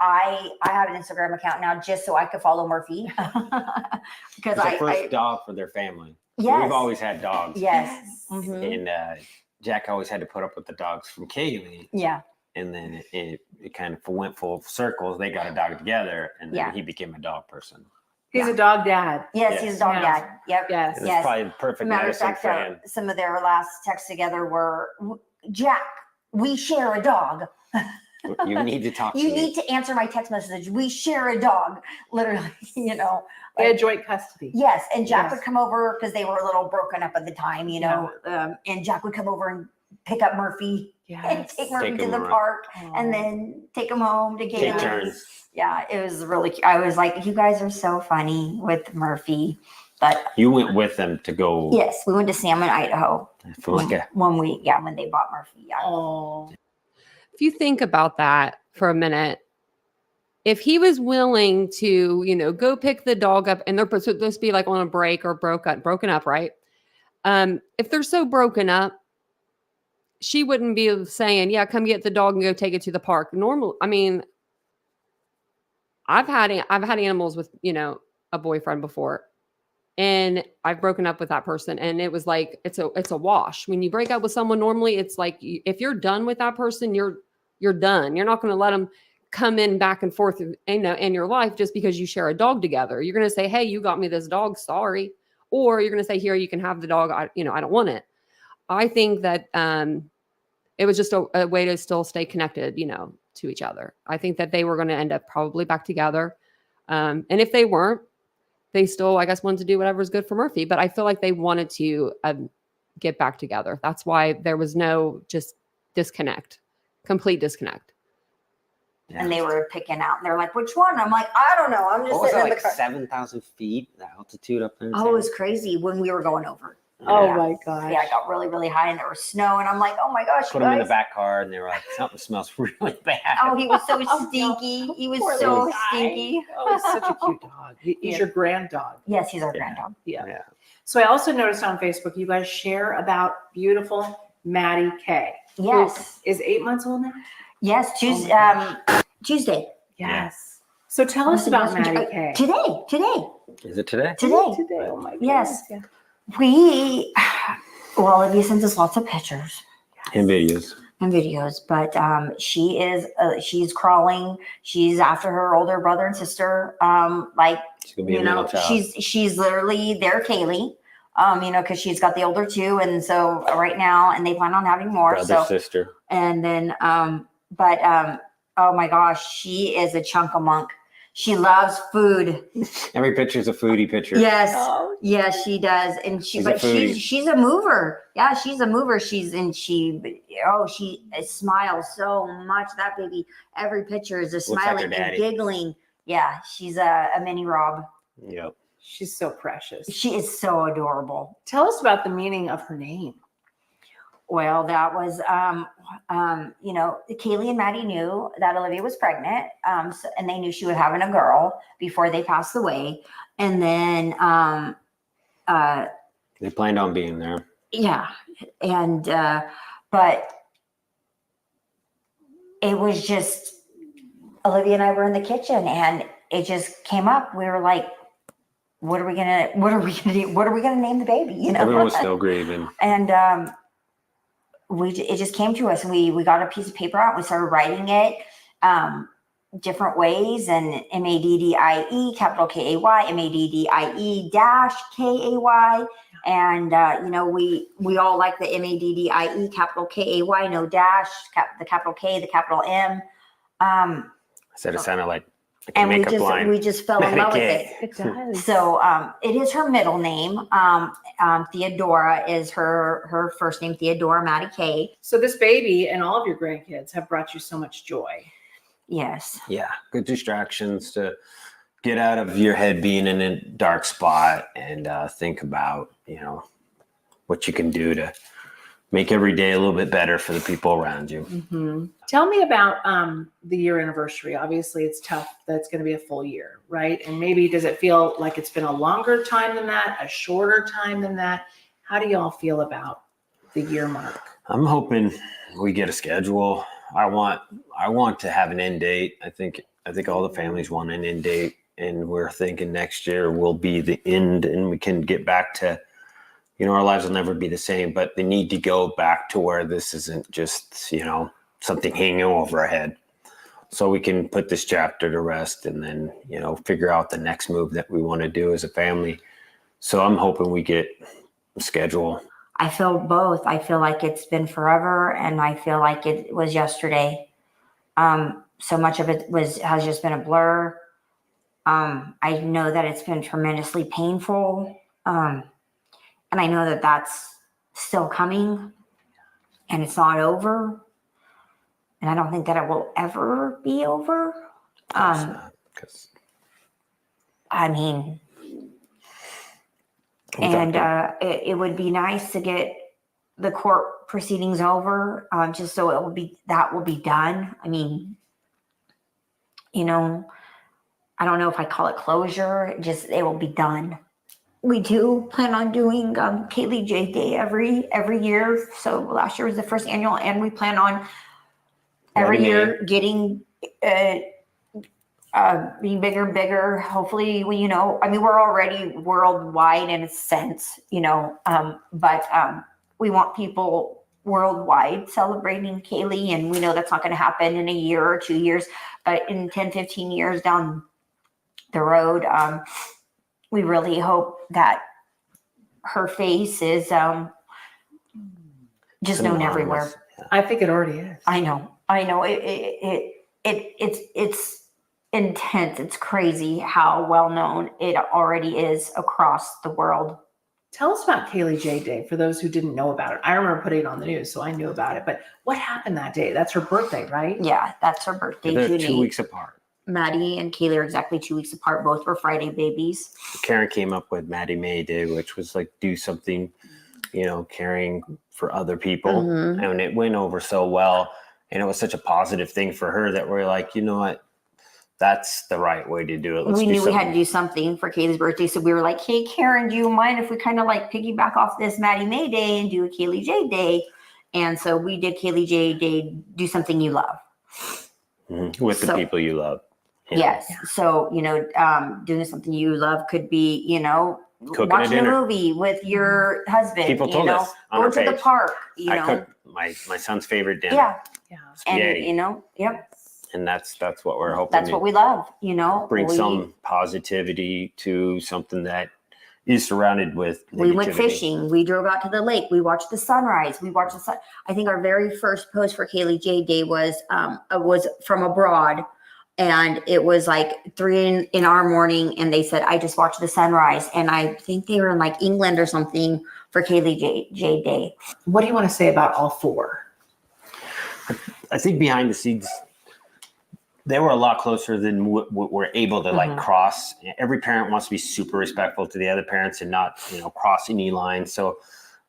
I have an Instagram account now just so I could follow Murphy because It's the first dog for their family. Yes. We've always had dogs. Yes. Mhm. And Jack always had to put up with the dogs from Kaylee. Yeah. And then it kind of went full circles. They got a dog together, and then Yeah. he became a dog person. He's a dog dad. Yes, Yes. he's a dog Yeah. dad. Yep. Yes. And Yes. it's probably the perfect Matter of medicine fact, for him. some of their last texts together were, Jack, we share a dog. You need to talk to You me. need to answer my text message. We share a dog, literally, They had joint custody. Yes, and Jack Yes. would come over because they were a little broken up at the time, and Jack would come over and pick up Murphy and Yes. take Murphy Take to him the around. park Aw. and then take him home to Take get turns. Yeah, it was really cute. I was like, you guys are so funny with Murphy. But You went with them to go. yes, we went to Salmon, Idaho For like a, when they bought Murphy. Yeah. Oh, If you think about that for a minute, if he was willing to, go pick the dog up, and they're supposed to be like on a break or broken up, right? If they're so broken up, she wouldn't be saying, "Yeah, come get the dog and go take it to the park." I mean, I've had animals with a boyfriend before, and I've broken up with that person, and it was like it's a wash. When you break up with someone, normally it's like if you're done with that person, you're done. You're not going to let them come in back and forth in your life just because you share a dog together. You're going to say, "Hey, you got me this dog, sorry," or you're going to say, "Here, you can have the dog. I don't want it." I think that it was just a way to still stay connected, to each other. I think that they were going to end up probably back together. And if they weren't, they still, I guess, wanted to do whatever was good for Murphy. But I feel like they wanted to get back together. That's why there was no just complete disconnect. yeah. And they were picking out, and they're like, "Which one?" I'm like, "I don't know. I'm just What was sitting that, in the like car." 7,000 feet, the altitude up there? Oh, it was crazy when we were going over. oh Yeah. my gosh. Yeah, it got really, really high, and there was snow, and I'm like, "Oh my gosh, Put you him in the guys." back car, and they were like, something smells really bad. Oh, he was so Oh, no. stinky. He was Poor so little guy. stinky. Oh, he's such a cute dog. He's Yeah. your grand dog. Yes, he's our Yeah. grand dog. Yeah. Yeah. So I also noticed on Facebook, you guys share about beautiful Maddie K. Yes, Is 8 months old now? yes. Oh Tuesday. my Tuesday. Yes. So tell us about Maddie K. Today. Is it today? Today. Today. Oh my goodness. Yes. Yeah. Olivia sends us lots of pictures In videos. and videos, but she's crawling. She's after her older brother and sister. She's going to be a middle child. she's literally their Kaylee. because she's got the older two. And so right now, and they plan on having more. Brother, sister. And then, oh my gosh, she is a chunk of monk. She loves food. Every picture's a foodie picture. Yes. Yes, she does. And she's a mover. Yeah, she's a mover. She smiles so much. That baby, every picture is just smiling and giggling. Yeah, she's a mini Rob. Yep. She's so precious. She is so adorable. Tell us about the meaning of her name. Well, that was, Kaylee and Maddie knew that Olivia was pregnant, and they knew she was having a girl before they passed away. And then, they planned on being there. Yeah, and but it was just Olivia and I were in the kitchen, and it just came up. We were like, "What are we gonna name the baby?" You know, everyone was still grieving, and it just came to us, and we got a piece of paper out. We started writing it different ways, and MADDIE, capital KAY, MADDIE dash KAY, and we all like the MADDIE, capital KAY, no dash, the capital K, the capital M. I said it sounded like a and makeup line. we just fell in love with it. It does. So it is her middle name. Theodora is her first name, Theodora Maddie Kay. So this baby and all of your grandkids have brought you so much joy. Yes. Yeah, good distractions to get out of your head being in a dark spot and think about, what you can do to make every day a little bit better for the people around you. Mm-hmm. Tell me about the year anniversary. Obviously, it's tough that it's going to be a full year, right? And maybe does it feel like it's been a longer time than that, a shorter time than that? How do y'all feel about the year mark? I'm hoping we get a schedule. I want to have an end date. I think all the families want an end date, and we're thinking next year will be the end, and we can get back to, our lives will never be the same, but they need to go back to where this isn't just, something hanging over our head. So we can put this chapter to rest and then, figure out the next move that we want to do as a family. So I'm hoping we get a schedule. I feel both. I feel like it's been forever, and I feel like it was yesterday. So much of it has just been a blur. I know that it's been tremendously painful. And I know that that's still coming, and it's not over. And I don't think that it will ever be over. It would be nice to get the court proceedings over, just so that will be done. I mean, I don't know if I call it closure. Just it will be done. We do plan on doing Kaylee J Day every year. So last year was the first annual, and we plan on every year getting being bigger and bigger. Hopefully, we're already worldwide in a sense, but we want people worldwide celebrating Kaylee, and we know that's not going to happen in a year or 2 years, but in 10, 15 years down the road, we really hope that her face is just known everywhere. I think it already is. I know. It's intense. It's crazy how well known it already is across the world. Tell us about Kaylee J Day for those who didn't know about it. I remember putting it on the news, so I knew about it. But what happened that day? That's her birthday, right? Yeah, that's her birthday. They're 2 weeks apart. Maddie and Kaylee are exactly 2 weeks apart. Both were Friday babies. Karen came up with Maddie May Day, which was like do something, caring for other people. Mm-hmm. And it went over so well. And it was such a positive thing for her that we're like, you know what? That's the right way to do it. We knew we had to do something for Kaylee's birthday. So we were like, hey, Karen, do you mind if we kind of like piggyback off this Maddie May Day and do a Kaylee J Day? And so we did Kaylee J Day, do something you love. Mm-hmm. With the people you love. Yes. Yeah. So, doing something you love could be, watching a movie with your husband. People told us on go to the park. I cooked my son's favorite dinner. Yeah. Spaghetti. And, yep. And that's what we're hoping. That's what we love, Bring some positivity to something that you're surrounded with We went negativity. fishing. We drove out to the lake. We watched the sunrise. We watched the sun. I think our very first post for Kaylee J Day was from abroad, and it was like 3 in our morning, and they said, "I just watched the sunrise," and I think they were in like England or something for Kaylee J Day. What do you want to say about all 4? I think behind the scenes, they were a lot closer than we're able to like cross. Every parent wants to be super respectful to the other parents and not, cross any lines. So,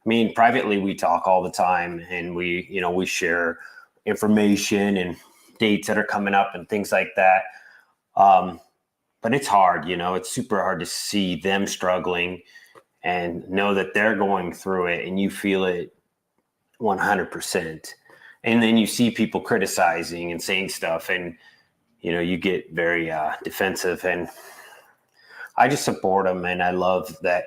I mean, privately we talk all the time, and we share information and dates that are coming up and things like that. But it's hard, it's super hard to see them struggling and know that they're going through it, and you feel it 100%. And then you see people criticizing and saying stuff, and you get very defensive, and I just support them. And I love that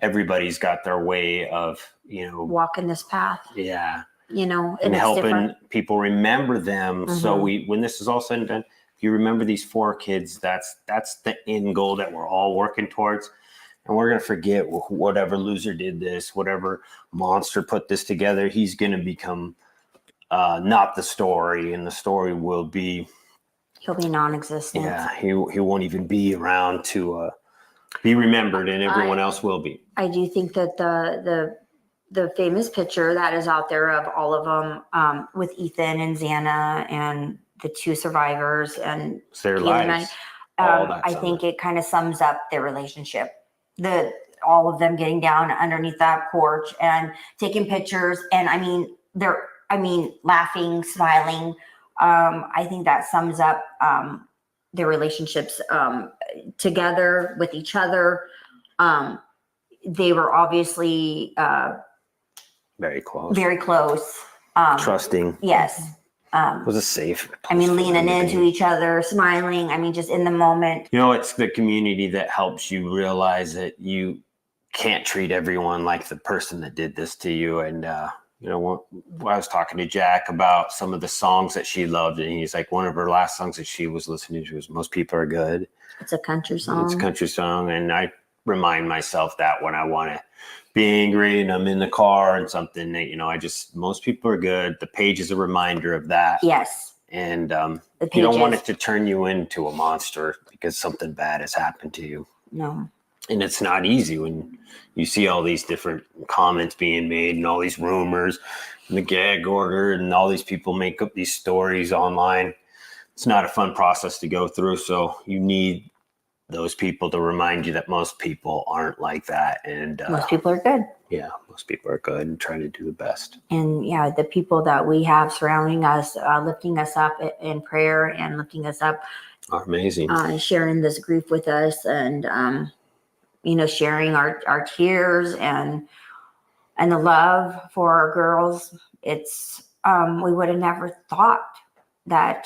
everybody's got their way of, Walking this path. Yeah. And And it's helping different. people remember them. So when this is all said and done, if you remember these 4 kids, that's the end goal that we're all working towards. And we're going to forget whatever loser did this, whatever monster put this together. He's going to become not the story, and the story will be, He'll be non-existent. yeah, he won't even be around to be remembered, and everyone else will be. I do think that the famous picture that is out there of all of them with Ethan and Xana and the 2 survivors and It's their Kaylee and lives. All that I think it kind of sums up their relationship. All of them getting down underneath that porch and taking pictures, and they're laughing, smiling. I think that sums up their relationships together with each other. They were obviously very close. very close. Trusting. Yes. It was a safe. Leaning into each other, smiling. Just in the moment. It's the community that helps you realize that you can't treat everyone like the person that did this to you. And, when I was talking to Jack about some of the songs that she loved, and he's like, one of her last songs that she was listening to was "Most People Are Good." It's a country song. It's a country song. And I remind myself that when I want to be angry and I'm in the car and something that, most people are good. The page is a reminder of that. Yes. And you don't want it to turn you into a monster because something bad has happened to you. No. And it's not easy when you see all these different comments being made and all these rumors and the gag order and all these people make up these stories online. It's not a fun process to go through. So you need those people to remind you that most people aren't like that. And most people are good. Yeah, most people are good and trying to do the best. And yeah, the people that we have surrounding us, lifting us up in prayer and lifting us up are amazing. Sharing this grief with us, and sharing our tears and the love for our girls. It's we would have never thought that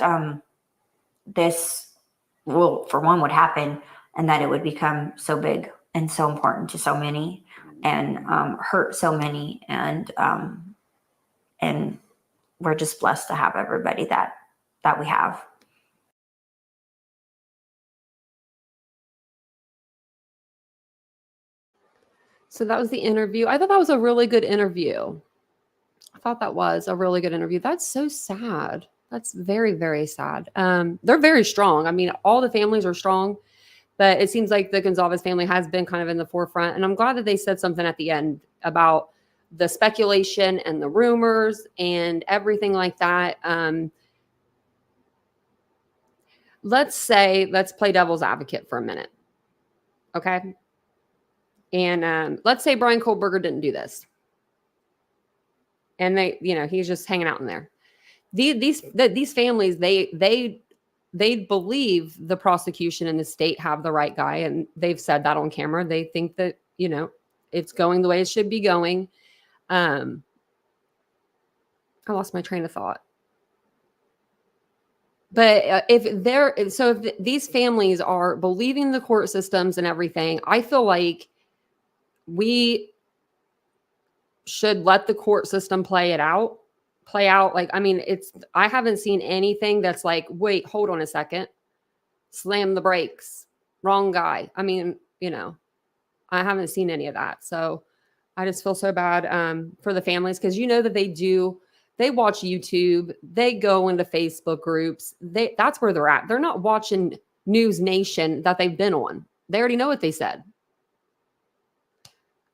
this for one would happen, and that it would become so big and so important to so many, and hurt so many, and we're just blessed to have everybody that we have. So that was the interview. I thought that was a really good interview. That's so sad. That's very, very sad. They're very strong. All the families are strong, but it seems like the Goncalves family has been kind of in the forefront. And I'm glad that they said something at the end about the speculation and the rumors and everything like that. Let's play devil's advocate for a minute. Okay. And let's say Brian Kohlberger didn't do this. And he's just hanging out in there. These families, they believe the prosecution and the state have the right guy, and they've said that on camera. They think that it's going the way it should be going. I lost my train of thought. But if these families are believing the court systems and everything, I feel like we should let the court system play out. I haven't seen anything that's like, wait, hold on a second, slam the brakes, wrong guy. I haven't seen any of that. So I just feel so bad for the families because you know that they watch YouTube, they go into Facebook groups. That's where they're at. They're not watching News Nation that they've been on. They already know what they said.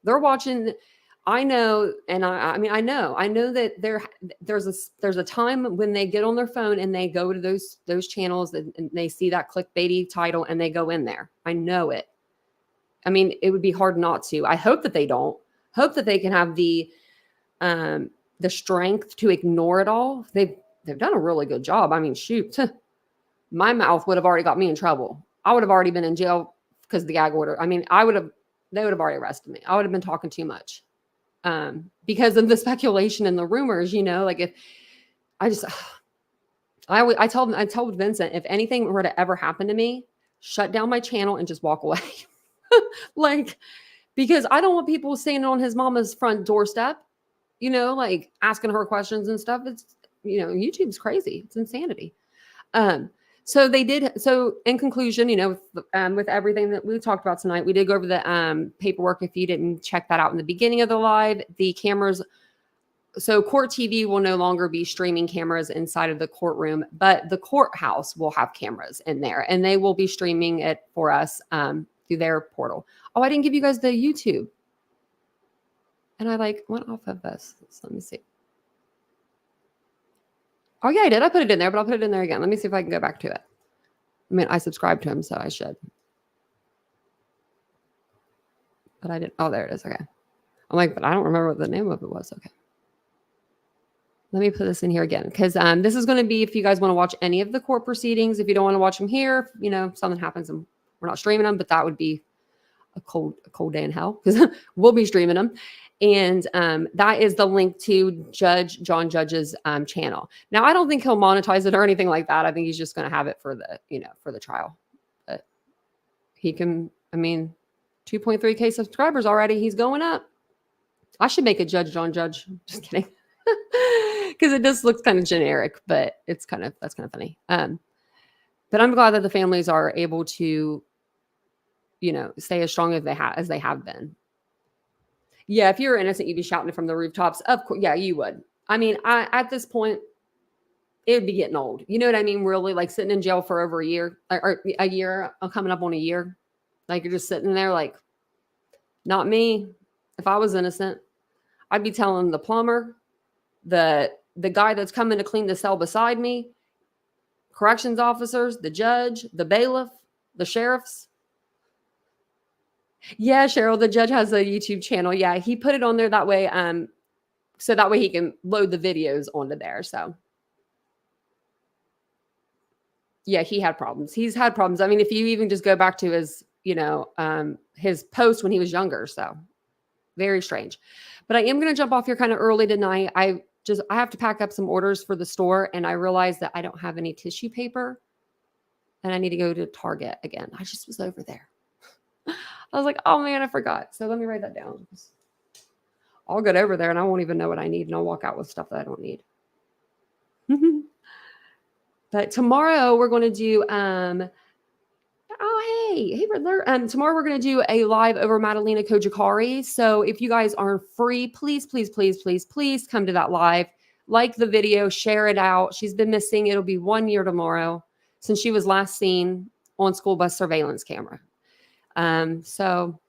They're watching. I know, and I mean, I know that there's a time when they get on their phone and they go to those channels and they see that clickbaity title and they go in there. I know it. I mean, it would be hard not to. I hope that they don't. Hope that they can have the strength to ignore it all. They've done a really good job. I mean, shoot, my mouth would have already got me in trouble. I would have already been in jail because of the gag order. I mean, they would have already arrested me. I would have been talking too much. Because of the speculation and the rumors, like if I told Vincent, if anything were to ever happen to me, shut down my channel and just walk away. Like, because I don't want people standing on his mama's front doorstep, like asking her questions and stuff. It's, YouTube's crazy. It's insanity. So they did. So in conclusion, with everything that we talked about tonight, we did go over the paperwork. If you didn't check that out in the beginning of the live, the cameras. So Court TV will no longer be streaming cameras inside of the courtroom, but the courthouse will have cameras in there, and they will be streaming it for us through their portal. Oh, I didn't give you guys the YouTube, and I went off of this. So let me see. Oh, yeah, I did. I put it in there, but I'll put it in there again. Let me see if I can go back to it. I mean, I subscribed to him, so I should. But I didn't. Oh, there it is. Okay. I'm but I don't remember what the name of it was. Okay. Let me put this in here again because this is going to be if you guys want to watch any of the court proceedings. If you don't want to watch them here, something happens and we're not streaming them, but that would be a cold day in hell because we'll be streaming them. And that is the link to Judge John Judge's channel. Now, I don't think he'll monetize it or anything like that. I think he's just going to have it for the trial. But he can, 2.3K subscribers already. He's going up. I should make a Judge John Judge. Just kidding. Because it just looks kind of generic, but that's kind of funny. But I'm glad that the families are able to, stay as strong as they have been. Yeah, if you're innocent, you'd be shouting it from the rooftops. Of course, yeah, you would. I mean, at this point, it would be getting old. You know what I mean? Really, like sitting in jail for over a year, or a year, coming up on a year. Like you're just sitting there, like, not me. If I was innocent, I'd be telling the plumber, the guy that's coming to clean the cell beside me, corrections officers, the judge, the bailiff, the sheriffs. Yeah, Cheryl, the judge has a YouTube channel. Yeah, he put it on there that way. So that way he can load the videos onto there. So yeah, he had problems. He's had problems. I mean, if you even just go back to his, his post when he was younger. So very strange. But I am going to jump off here kind of early tonight. I have to pack up some orders for the store, and I realized that I don't have any tissue paper, and I need to go to Target again. I just was over there. I was like, oh man, I forgot. So let me write that down. I'll get over there and I won't even know what I need, and I'll walk out with stuff that I don't need. But tomorrow we're going to do, tomorrow we're going to do a live over Madalena Kojikari. So if you guys are free, please, please, please, please, please come to that live. Like the video, share it out. She's been missing. It'll be 1 year tomorrow since she was last seen on school bus surveillance camera. So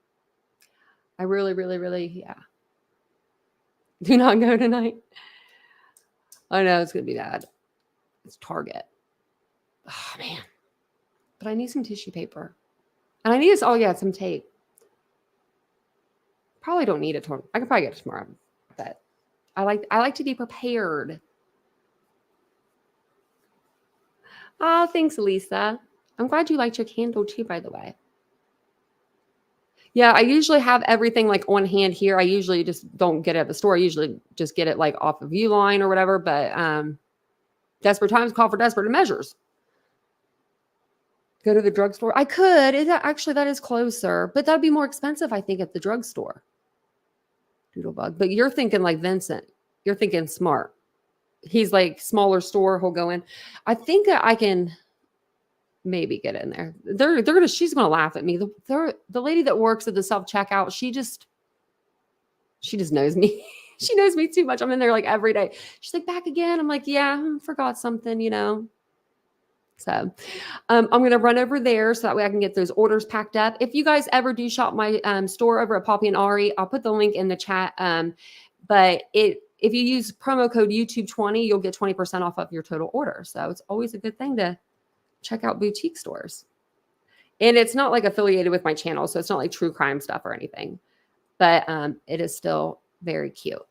I really, really, really, do not go tonight. I know it's going to be bad. It's Target. Oh man, but I need some tissue paper and I need some tape. Probably don't need it tomorrow. I can probably get it tomorrow, but I like to be prepared. Oh, thanks, Lisa. I'm glad you liked your candle too, by the way. Yeah, I usually have everything like on hand here. I usually just don't get it at the store. I usually just get it like off of Uline or whatever. But desperate times call for desperate measures. Go to the drugstore. I could. That is closer, but that'd be more expensive, I think, at the drugstore. Doodlebug. But you're thinking like Vincent. You're thinking smart. He's like smaller store. He'll go in. I think that I can. maybe get in there. She's gonna laugh at me. The lady that works at the self-checkout, she just knows me. She knows me too much. I'm in there like every day. She's like, back again. I'm like, yeah, forgot something, you know. So I'm going to run over there so that way I can get those orders packed up. If you guys ever do shop my store over at Poppy and Ari, I'll put the link in the chat. But if you use promo code YouTube20, you'll get 20% off of your total order. So it's always a good thing to check out boutique stores. And it's not like affiliated with my channel, so it's not like true crime stuff or anything. But it is still very cute.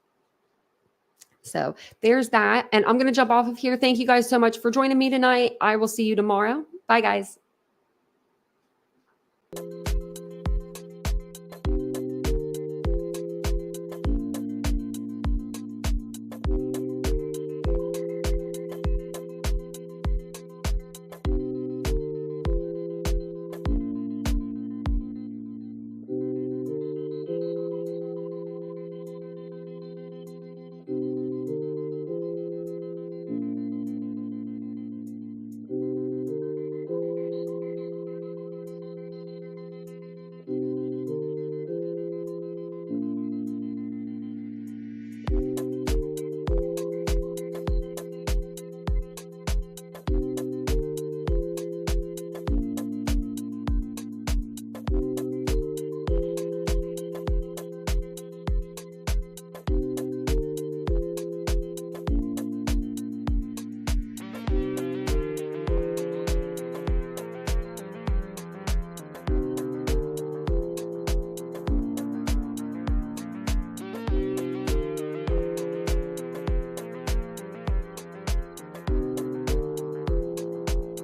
So there's that. And I'm going to jump off of here. Thank you guys so much for joining me tonight. I will see you tomorrow. Bye, guys.